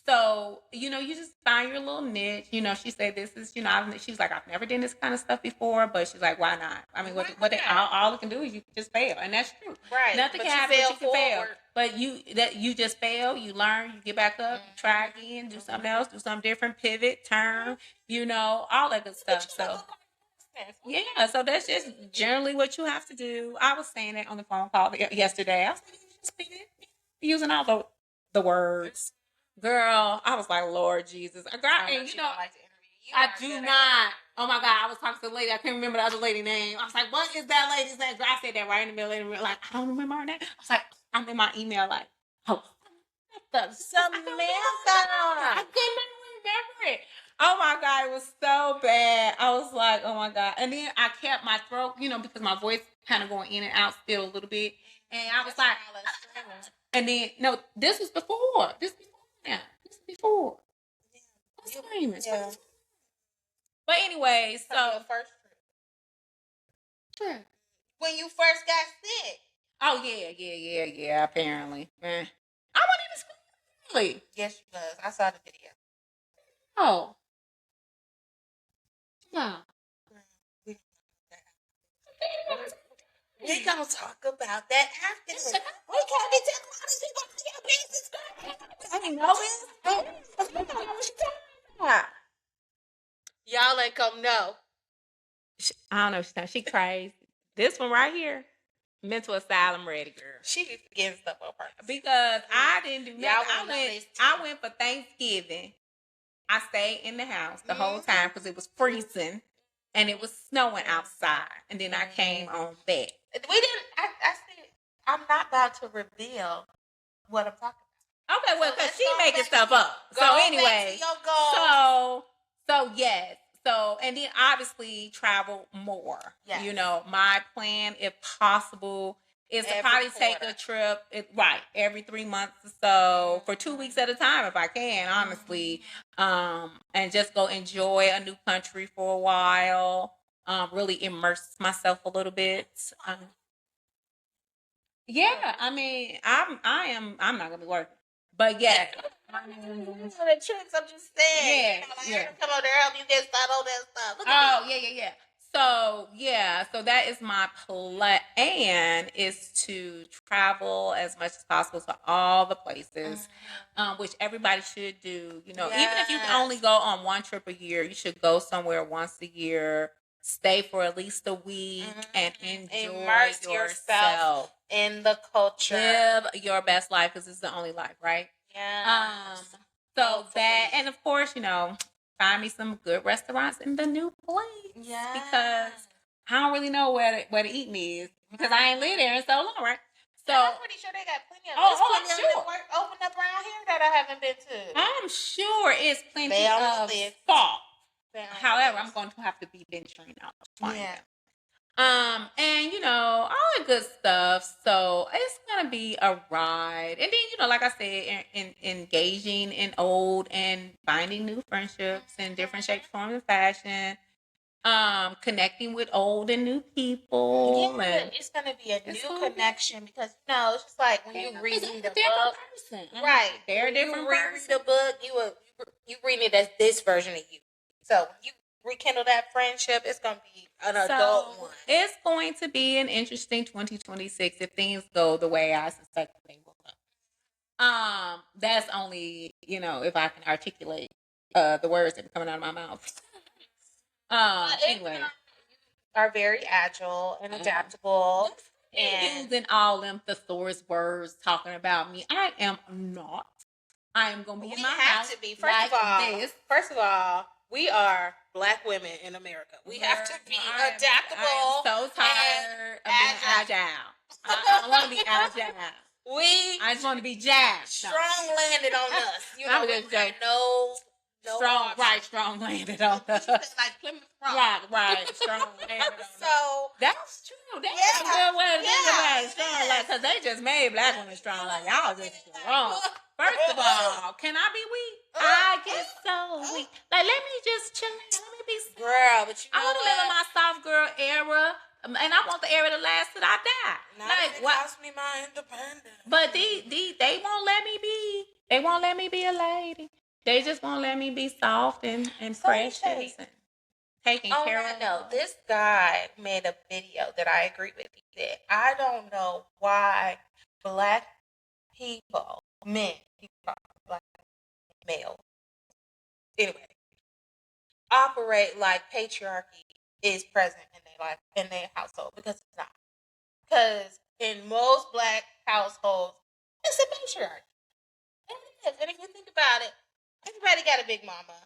So, you just find your little niche. She said this is, she's like, I've never done this kind of stuff before, but she's like, why not? I mean, all it can do is you can just fail. And that's true. Right. Nothing can happen, but you can fail. But you just fail, you learn, you get back up, you try again, do something else, do something different, pivot, turn, all that good stuff. So, yeah, so that's just generally what you have to do. I was saying it on the phone call yesterday. I was like, just pivot, using all the words. Girl, I was like, Lord Jesus. Girl, and I do not. Oh my God, I was talking to the lady. I can't remember the other lady's name. I was like, what is that lady's name? Girl, I said that right in the middle of the like, I don't remember her name. I was like, I'm in my email like, Samantha. I couldn't remember it. Oh my God, it was so bad. I was like, oh my God. And then I kept my throat, because my voice kind of going in and out still a little bit. And I was like, and then, no, this was before. Yeah, this is before. What's screaming? Yeah. But anyway, so your first trip. Sure. When you first got sick. Oh yeah. Apparently, I wasn't even screaming. Yes, you was. I saw the video. Oh. No. We gonna talk about that after. We can't be telling all these people your business, girl. I didn't know it. Y'all ain't come know. I don't know. She crazy. This one right here, mental asylum ready, girl. She be forgetting stuff on purpose. Because I didn't do nothing. I went for Thanksgiving. I stayed in the house the whole time because it was freezing and it was snowing outside. And then I came on back. We didn't. I said I'm not about to reveal what I'm talking about. Okay, well, because she making stuff up. So anyway, so yes. So, and then obviously travel more. Yes. My plan, if possible, is to probably take a trip, every 3 months or so, for 2 weeks at a time, if I can, honestly, and just go enjoy a new country for a while, really immerse myself a little bit. Yeah, I mean, I'm not gonna be working, but yeah, The tricks, I'm just saying. Yeah. Come over there, help you get started all that stuff. Look at me. So that is my plan, is to travel as much as possible to all the places, which everybody should do. Even if you can only go on one trip a year, you should go somewhere once a year. Stay for at least a week and enjoy Immerse yourself in the culture. Live your best life, because it's the only life, right? Yeah. And of course, find me some good restaurants in the new place. Yeah. Because I don't really know where to eat these, because I ain't lived there in so long, right? So I'm pretty sure they got plenty of. I'm sure. Open up around here that I haven't been to. I'm sure it's plenty of fall. However, I'm going to have to be venturing out to find them. And all the good stuff. So it's gonna be a ride. And then, like I said, in engaging in old and finding new friendships in different shapes, forms, and fashion. Connecting with old and new people. Yeah, and it's gonna be a new connection, because it's just like when you read the book. Right. They're a different person. Read the book, you read it as this version of you. So when you rekindle that friendship, it's gonna be an adult one. It's going to be an interesting 2026 if things go the way I suspect they will go. That's only, if I can articulate the words that are coming out of my mouth. Anyway, are very agile and adaptable. And using all them thesaurus words talking about me. I am not. I am gonna be in my house. To be. First of all, we are Black women in America. We have to be adaptable. I am so tired of being agile. I want to be agile. I just want to be jazzed. Strong landed on us. I'm just saying. Strong landed on us. Like Plymouth Rock. Right. Strong landed on us. So that's true. That's a good way to think about it. Strong, because they just made Black women strong. Like, y'all just strong. First of all, can I be weak? I get so weak. Like, let me just chill. Let me be soft. Girl, but I want to live in my soft girl era, and I want the era to last till I die. Like, what? Cost me my independence. But they won't let me be. They won't let me be a lady. They just won't let me be soft and precious and taking care of. No, this guy made a video that I agree with. He said, I don't know why Black people, Black male, anyway, operate like patriarchy is present in their life, in their household, because it's not. Because in most Black households, it's a patriarchy. And it is. And if you think about it, everybody got a big mama,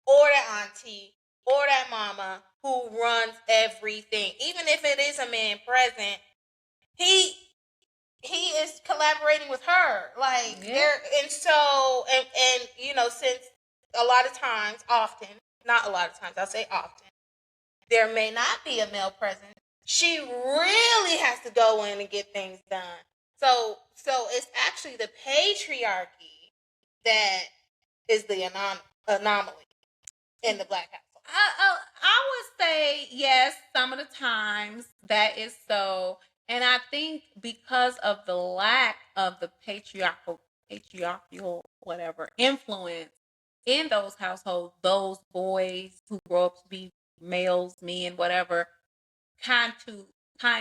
or that auntie, or that mama who runs everything. Even if it is a man present, he is collaborating with her. Like, since a lot of times, often, not a lot of times, I'll say often, there may not be a male present, she really has to go in and get things done. So it's actually the patriarchy that is the anomaly in the Black household. I would say yes, some of the times that is so. And I think because of the lack of the patriarchal whatever influence in those households, those boys who grow up to be males, men, whatever, kind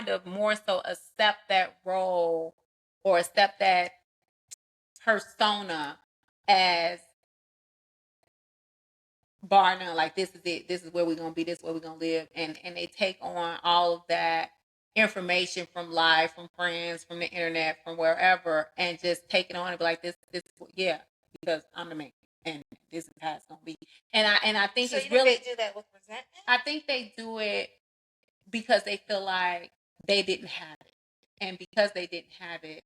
of more so accept that role or accept that persona as bar none. Like, this is it. This is where we're gonna be. This is where we're gonna live. And they take on all of that information from life, from friends, from the internet, from wherever, and just take it on and be like, this, because I'm the man, and this is how it's gonna be. And I think it's really, they do that with resentment. I think they do it because they feel like they didn't have it, and because they didn't have it,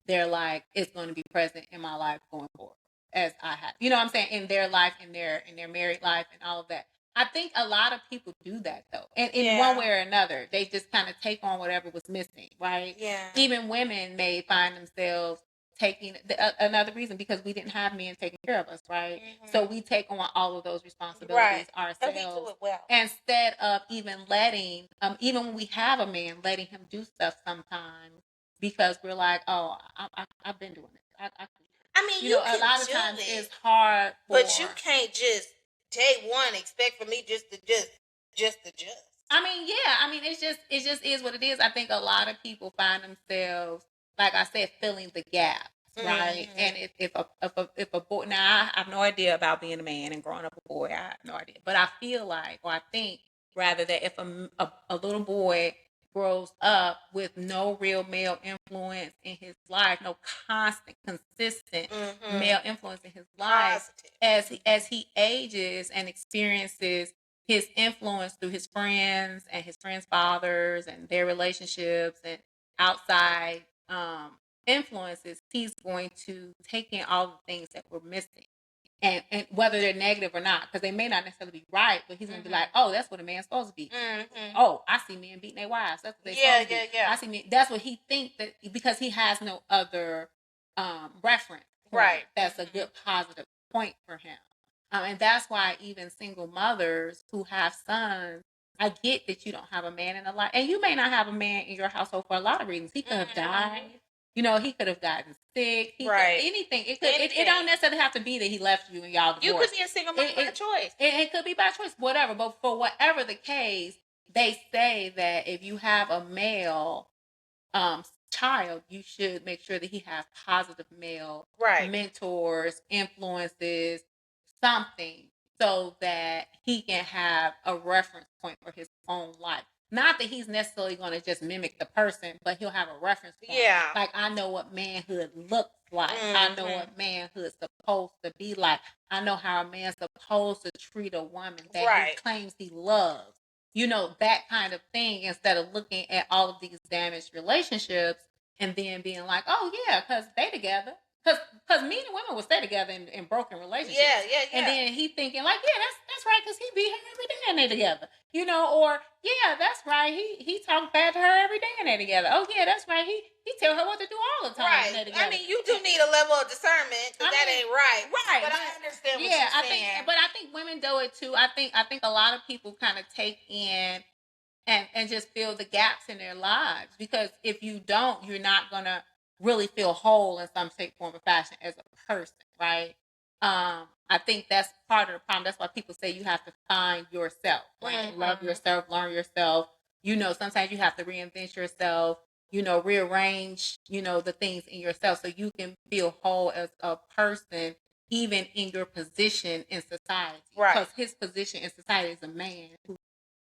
they're like, it's going to be present in my life going forward as I have. You know what I'm saying? In their life, in their married life, and all of that. I think a lot of people do that, though. And in one way or another, they just kind of take on whatever was missing, right? Yeah. Even women may find themselves taking another reason, because we didn't have men taking care of us, right? Mm-hmm. So we take on all of those responsibilities ourselves. And we do it well. Instead of even letting, even when we have a man, letting him do stuff sometimes, because we're like, oh, I've been doing this. you a can lot of do times it, it's hard for. but you can't just day one expect for me just to adjust. I mean, yeah. I mean, it just is what it is. I think a lot of people find themselves, like I said, filling the gaps, right? Mm-hmm. And if a boy, now I have no idea about being a man and growing up a boy. I have no idea, but I feel like, or I think rather, that if a little boy grows up with no real male influence in his life, no constant, consistent male influence in his life, as he ages and experiences his influence through his friends and his friends' fathers and their relationships and outside influences, he's going to take in all the things that we're missing. And whether they're negative or not, because they may not necessarily be right, but he's going to be like, oh, that's what a man's supposed to be. Oh, I see men beating their wives. That's what they're supposed to be. I see men. That's what he thinks, that because he has no other reference. Right. That's a good positive point for him. And that's why even single mothers who have sons, I get that you don't have a man in a life, and you may not have a man in your household for a lot of reasons. He could have died. He could have gotten sick. Anything. It don't necessarily have to be that he left you and y'all divorced. You could be a single mother by choice. It could be by choice, whatever. But for whatever the case, they say that if you have a male child, you should make sure that he has positive male mentors, influences, something, so that he can have a reference point for his own life. Not that he's necessarily going to just mimic the person, but he'll have a reference point. Yeah. Like, I know what manhood looks like. I know what manhood's supposed to be like. I know how a man's supposed to treat a woman that he claims he loves. That kind of thing, instead of looking at all of these damaged relationships and then being like, oh, yeah, because they together. Because men and women will stay together in broken relationships. Yeah. And then he thinking like, yeah, that's right, because he beat her every day and they together. Or yeah, that's right, he talked bad to her every day and they together. Oh yeah, that's right, he tell her what to do all the time. Right. And they together. I mean, you do need a level of discernment, because that ain't right. Right. But I understand what you're saying. But I think women do it too. I think a lot of people kind of take in and just fill the gaps in their lives, because if you don't, you're not gonna really feel whole in some shape, form, or fashion as a person, right? I think that's part of the problem. That's why people say you have to find yourself, right? Love yourself, learn yourself. Sometimes you have to reinvent yourself, rearrange, the things in yourself so you can feel whole as a person, even in your position in society. Right. Because his position in society is a man,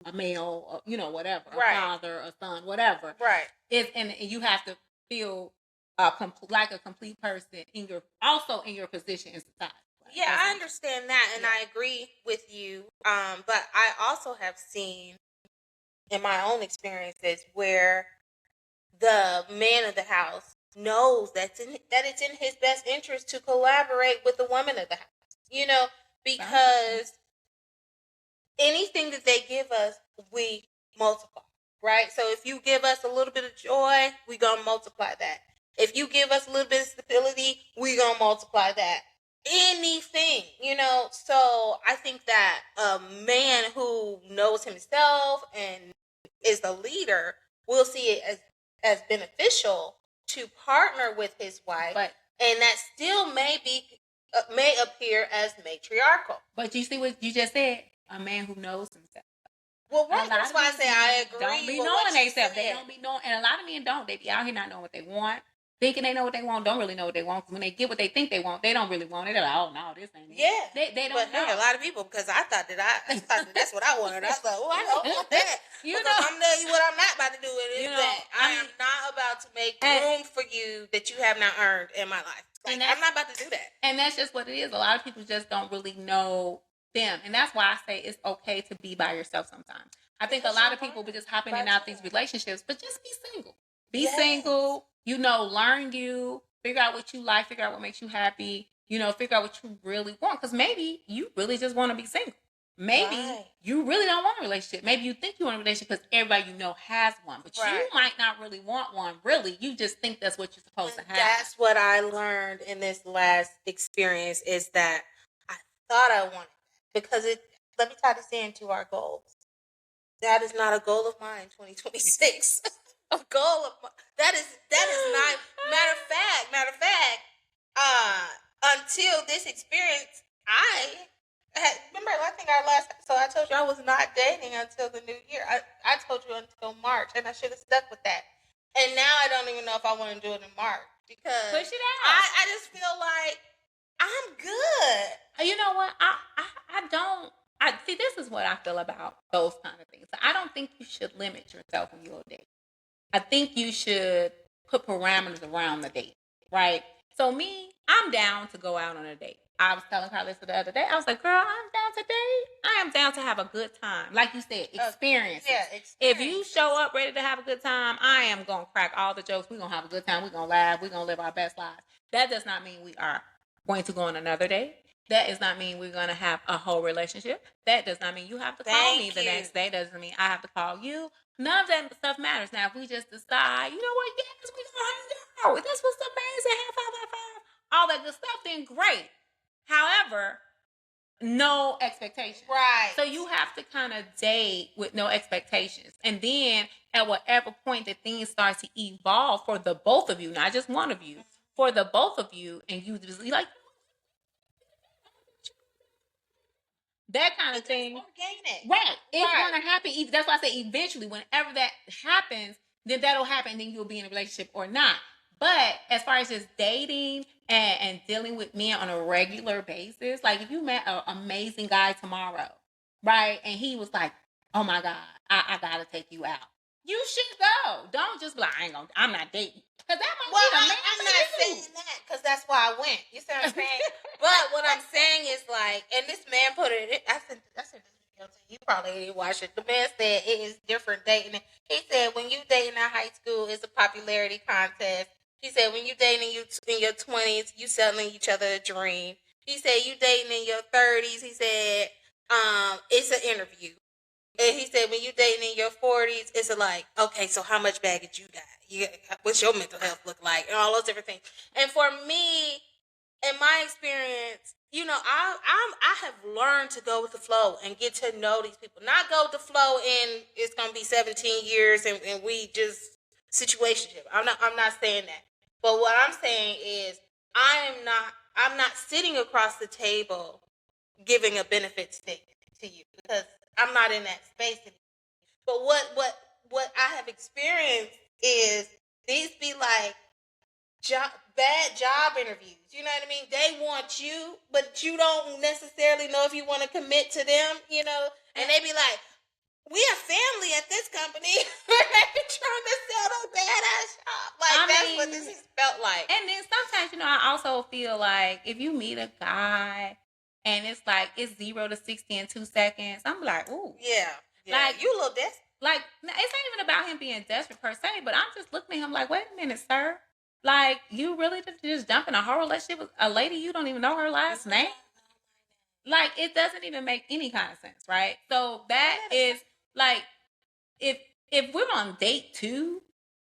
a male, whatever, a father, a son, whatever. Right. And you have to feel like a complete person in your position in society. Yeah, I understand that, and I agree with you. But I also have seen in my own experiences where the man of the house knows that it's in his best interest to collaborate with the woman of the house. Because anything that they give us, we multiply, right? So if you give us a little bit of joy, we gonna multiply that. If you give us a little bit of stability, we gonna multiply that. Anything, so I think that a man who knows himself and is the leader will see it as beneficial to partner with his wife, and that still may appear as matriarchal. But you see what you just said? A man who knows himself. Well, right. That's why I say I agree. Don't be knowing themselves. They don't be knowing, and a lot of men don't. They be out here not knowing what they want. Thinking they know what they want, don't really know what they want. When they get what they think they want, they don't really want it. They're like, oh no, this ain't it. Yeah, they don't but know. A lot of people, because I thought that that's what I wanted. I was like, oh, I don't want that. I'm telling you what I'm not about to do. That I am not about to make room for you that you have not earned in my life. Like, I'm not about to do that. And that's just what it is. A lot of people just don't really know them, and that's why I say it's okay to be by yourself sometimes. I think a lot of people be just hopping in and out these relationships, but just be single. Be single. Learn figure out what you like, figure out what makes you happy, figure out what you really want. Because maybe you really just want to be single. Maybe you really don't want a relationship. Maybe you think you want a relationship because everybody has one. But you might not really want one. Really, you just think that's what you're supposed to have. That's what I learned in this last experience, is that I thought I wanted that. Because let me tie this into our goals. That is not a goal of mine, 2026. A goal of that is not matter of fact. until this experience, remember, I think our last episode, I told you I was not dating until the new year. I told you until March, and I should have stuck with that. And now I don't even know if I want to do it in March because Push it out. I just feel like I'm good. You know what? I don't. I see. This is what I feel about those kind of things. I don't think you should limit yourself when you're dating. I think you should put parameters around the date, right? So me, I'm down to go out on a date. I was telling Carlissa the other day, I was like, girl, I'm down to date. I am down to have a good time. Like you said, experience. If you show up ready to have a good time, I am going to crack all the jokes. We're going to have a good time. We're going to laugh. We're going to live our best lives. That does not mean we are going to go on another date. That does not mean we're going to have a whole relationship. That does not mean you have to call me the next day. Doesn't mean I have to call you. None of that stuff matters. Now, if we just decide, you know what, yes, we're going to hang out. This was amazing. High five. All that good stuff, then great. However, no expectations. Right. So you have to kind of date with no expectations. And then at whatever point that things start to evolve for the both of you, not just one of you, for the both of you, and you just like, that kind of thing. Organic. Right. It's going to happen. That's why I say eventually, whenever that happens, then that'll happen. Then you'll be in a relationship or not. But as far as just dating and dealing with men on a regular basis, like if you met an amazing guy tomorrow, right? And he was like, oh my God, I got to take you out. You should go. Don't just be like, I'm not dating. Because that might be the man. I'm not saying that because that's why I went. You see what I'm saying? But what I'm saying is like, and this man put it, I said this video to you. You probably didn't watch it. The man said it is different dating. He said when you dating in high school, it's a popularity contest. He said when you dating in your 20s, you selling each other a dream. He said you dating in your 30s. He said it's an interview. And he said when you dating in your 40s, it's like, okay, so how much baggage you got? What's your mental health look like? And all those different things. And for me, in my experience, you know, I have learned to go with the flow and get to know these people. Not go with the flow and it's gonna be 17 years and we just situationship. I'm not saying that. But what I'm saying is I'm not sitting across the table giving a benefit statement to you because I'm not in that space anymore. But what I have experienced is these be like bad job interviews. You know what I mean? They want you, but you don't necessarily know if you want to commit to them, you know? And they be like, we are family at this company. They be trying to sell those badass shop. Like, that's what this has felt like. And then sometimes, you know, I also feel like if you meet a guy and it's like, it's 0 to 60 in 2 seconds, I'm like, ooh. Yeah. Like, you a little desperate. Like, it's not even about him being desperate per se, but I'm just looking at him like, wait a minute, sir. Like, you really just jump in a whole relationship with a lady you don't even know her last name? Like, it doesn't even make any kind of sense, right? So that is like, if we're on date 2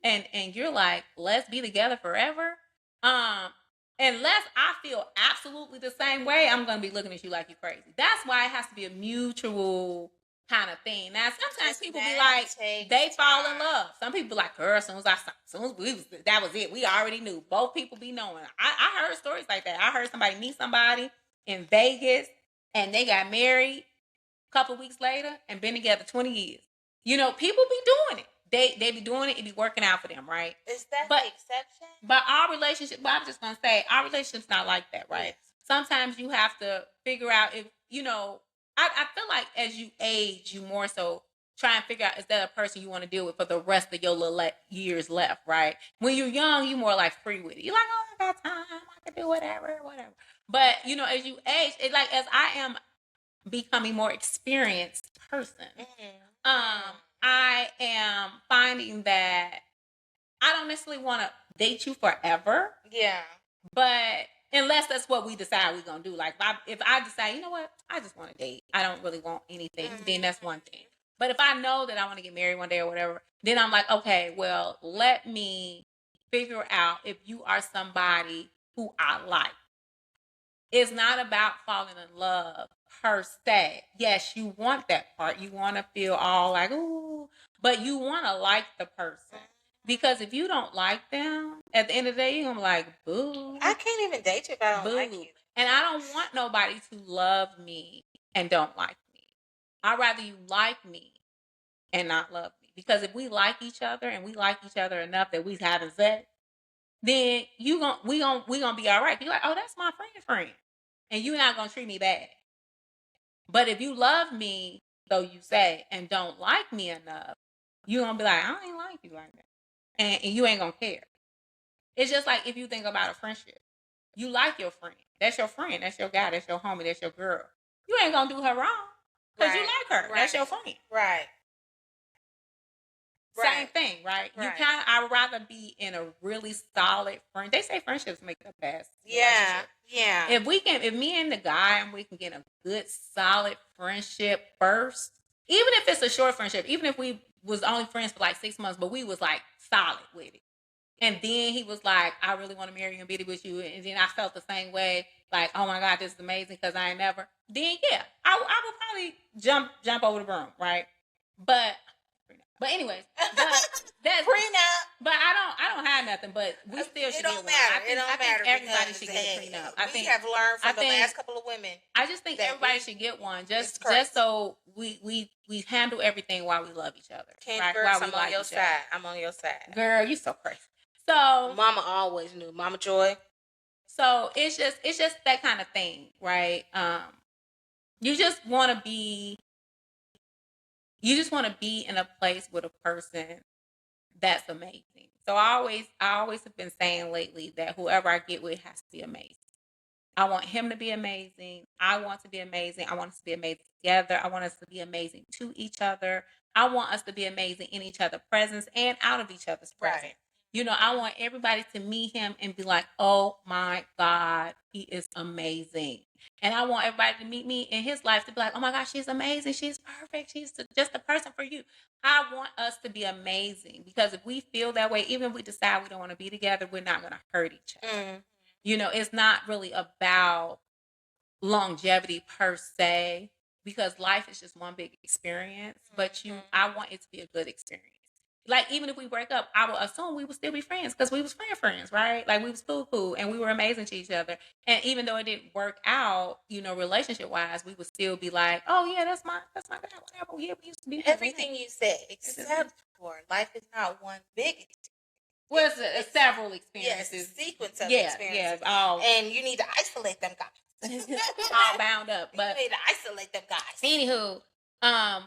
and you're like, let's be together forever, unless I feel absolutely the same way, I'm gonna be looking at you like you're crazy. That's why it has to be a mutual kind of thing. Now, sometimes people be like, they fall in love. Some people be like, girl, as soon as that was it. We already knew. Both people be knowing. I heard stories like that. I heard somebody meet somebody in Vegas and they got married a couple of weeks later and been together 20 years. You know, people be doing it. They be doing it. It be working out for them, right? Is that the exception? But our relationship, I'm just going to say, our relationship's not like that, right? Yes. Sometimes you have to figure out if, you know, I feel like as you age, you more so try and figure out, is that a person you want to deal with for the rest of your little years left, right? When you're young, you're more like free with it. You're like, oh, I got time. I can do whatever. But, you know, as you age, it's like as I am becoming more experienced person, I am finding that I don't necessarily want to date you forever. Yeah. But unless that's what we decide we're going to do. Like, if I decide, you know what, I just want to date. I don't really want anything. Then that's one thing. But if I know that I want to get married one day or whatever, then I'm like, okay, well, let me figure out if you are somebody who I like. It's not about falling in love per se. Yes, you want that part. You want to feel all like, ooh, but you want to like the person. Because if you don't like them, at the end of the day, you're going to be like, boo. I can't even date you if I don't like you. And I don't want nobody to love me and don't like me. I'd rather you like me and not love me. Because if we like each other and we like each other enough that we having sex, then we gonna be all right. You're like, oh, that's my friend. And you're not gonna treat me bad. But if you love me, though you say, and don't like me enough, you're gonna be like, I ain't like you like that. And you ain't gonna care. It's just like if you think about a friendship. You like your friend. That's your friend. That's your guy. That's your homie. That's your girl. You ain't gonna do her wrong. Because you like her. Right. That's your friend. Right. Same thing, right? You I would rather be in a really solid friend. They say friendships make the best. Yeah. If me and the guy and we can get a good solid friendship first, even if it's a short friendship, even if we was only friends for like 6 months, but we was like solid with it. And then he was like, I really want to marry you and be with you. And then I felt the same way, like, oh my God, this is amazing because I ain't never. Then yeah, I would probably jump over the broom, right? But anyways, that's prenup. But I don't have nothing. But we still should get one. I think everybody should get a prenup. I think have learned from the last couple of women. I just think everybody should get one, just so we handle everything while we love each other. Right? Girl, I'm on your side. I'm on your side. Girl, you so crazy. So Mama always knew. Mama Joy. So it's just that kind of thing, right? You just want to be in a place with a person that's amazing. So I always have been saying lately that whoever I get with has to be amazing. I want him to be amazing. I want to be amazing. I want us to be amazing together. I want us to be amazing to each other. I want us to be amazing in each other's presence and out of each other's presence. Right. You know, I want everybody to meet him and be like, oh my God, he is amazing. And I want everybody to meet me in his life to be like, oh my gosh, she's amazing. She's perfect. She's just the person for you. I want us to be amazing because if we feel that way, even if we decide we don't want to be together, we're not going to hurt each other. Mm. You know, it's not really about longevity per se because life is just one big experience, but I want it to be a good experience. Like, even if we break up, I would assume we would still be friends because we was friends, right? Like, we was cool, and we were amazing to each other. And even though it didn't work out, you know, relationship-wise, we would still be like, oh, yeah, that's my guy, whatever. Yeah, we used to be everything you said, except for life is not one big experience. Well, it's several experiences. Yes, a sequence of experiences. Yeah, and you need to isolate them guys. All bound up. But you need to isolate them guys. Anywho,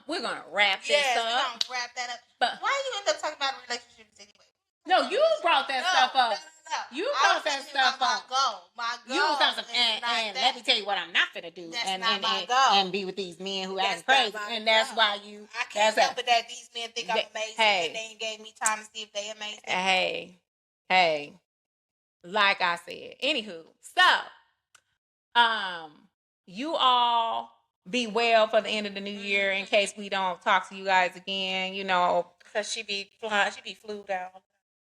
we're gonna wrap this up. We're gonna wrap that up. But why you end up talking about relationships anyway? No, you brought that stuff up. No. You brought that stuff up. My goal. You was talking and let me tell you what I'm not gonna do. That's not my goal. And be with these men who act crazy. And that's why you. I can't help it that these men think I'm amazing and they ain't gave me time to see if they amazing. Hey. Like I said. Anywho, so you all be well for the end of the new year in case we don't talk to you guys again, you know. Because she be flew down.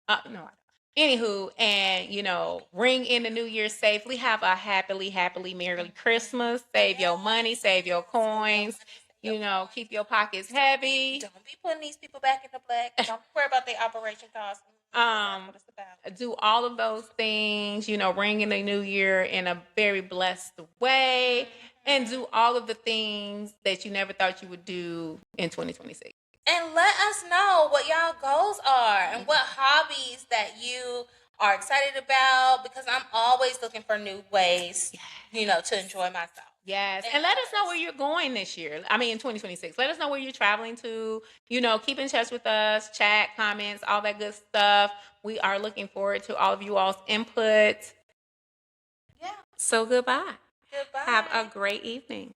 No, I don't. Anywho, and, you know, ring in the new year safely. Have a happily, merry Christmas. Save your money, save your coins. You know, keep your pockets heavy. Don't be putting these people back in the black. Don't worry about their operation costs. Do all of those things, you know, ring in the new year in a very blessed way, and do all of the things that you never thought you would do in 2026. And let us know what y'all goals are and what hobbies that you are excited about, because I'm always looking for new ways, you know, to enjoy myself. Yes. And let us know where you're going this year. I mean, in 2026. Let us know where you're traveling to. You know, keep in touch with us, chat, comments, all that good stuff. We are looking forward to all of you all's input. Yeah. So goodbye. Goodbye. Have a great evening.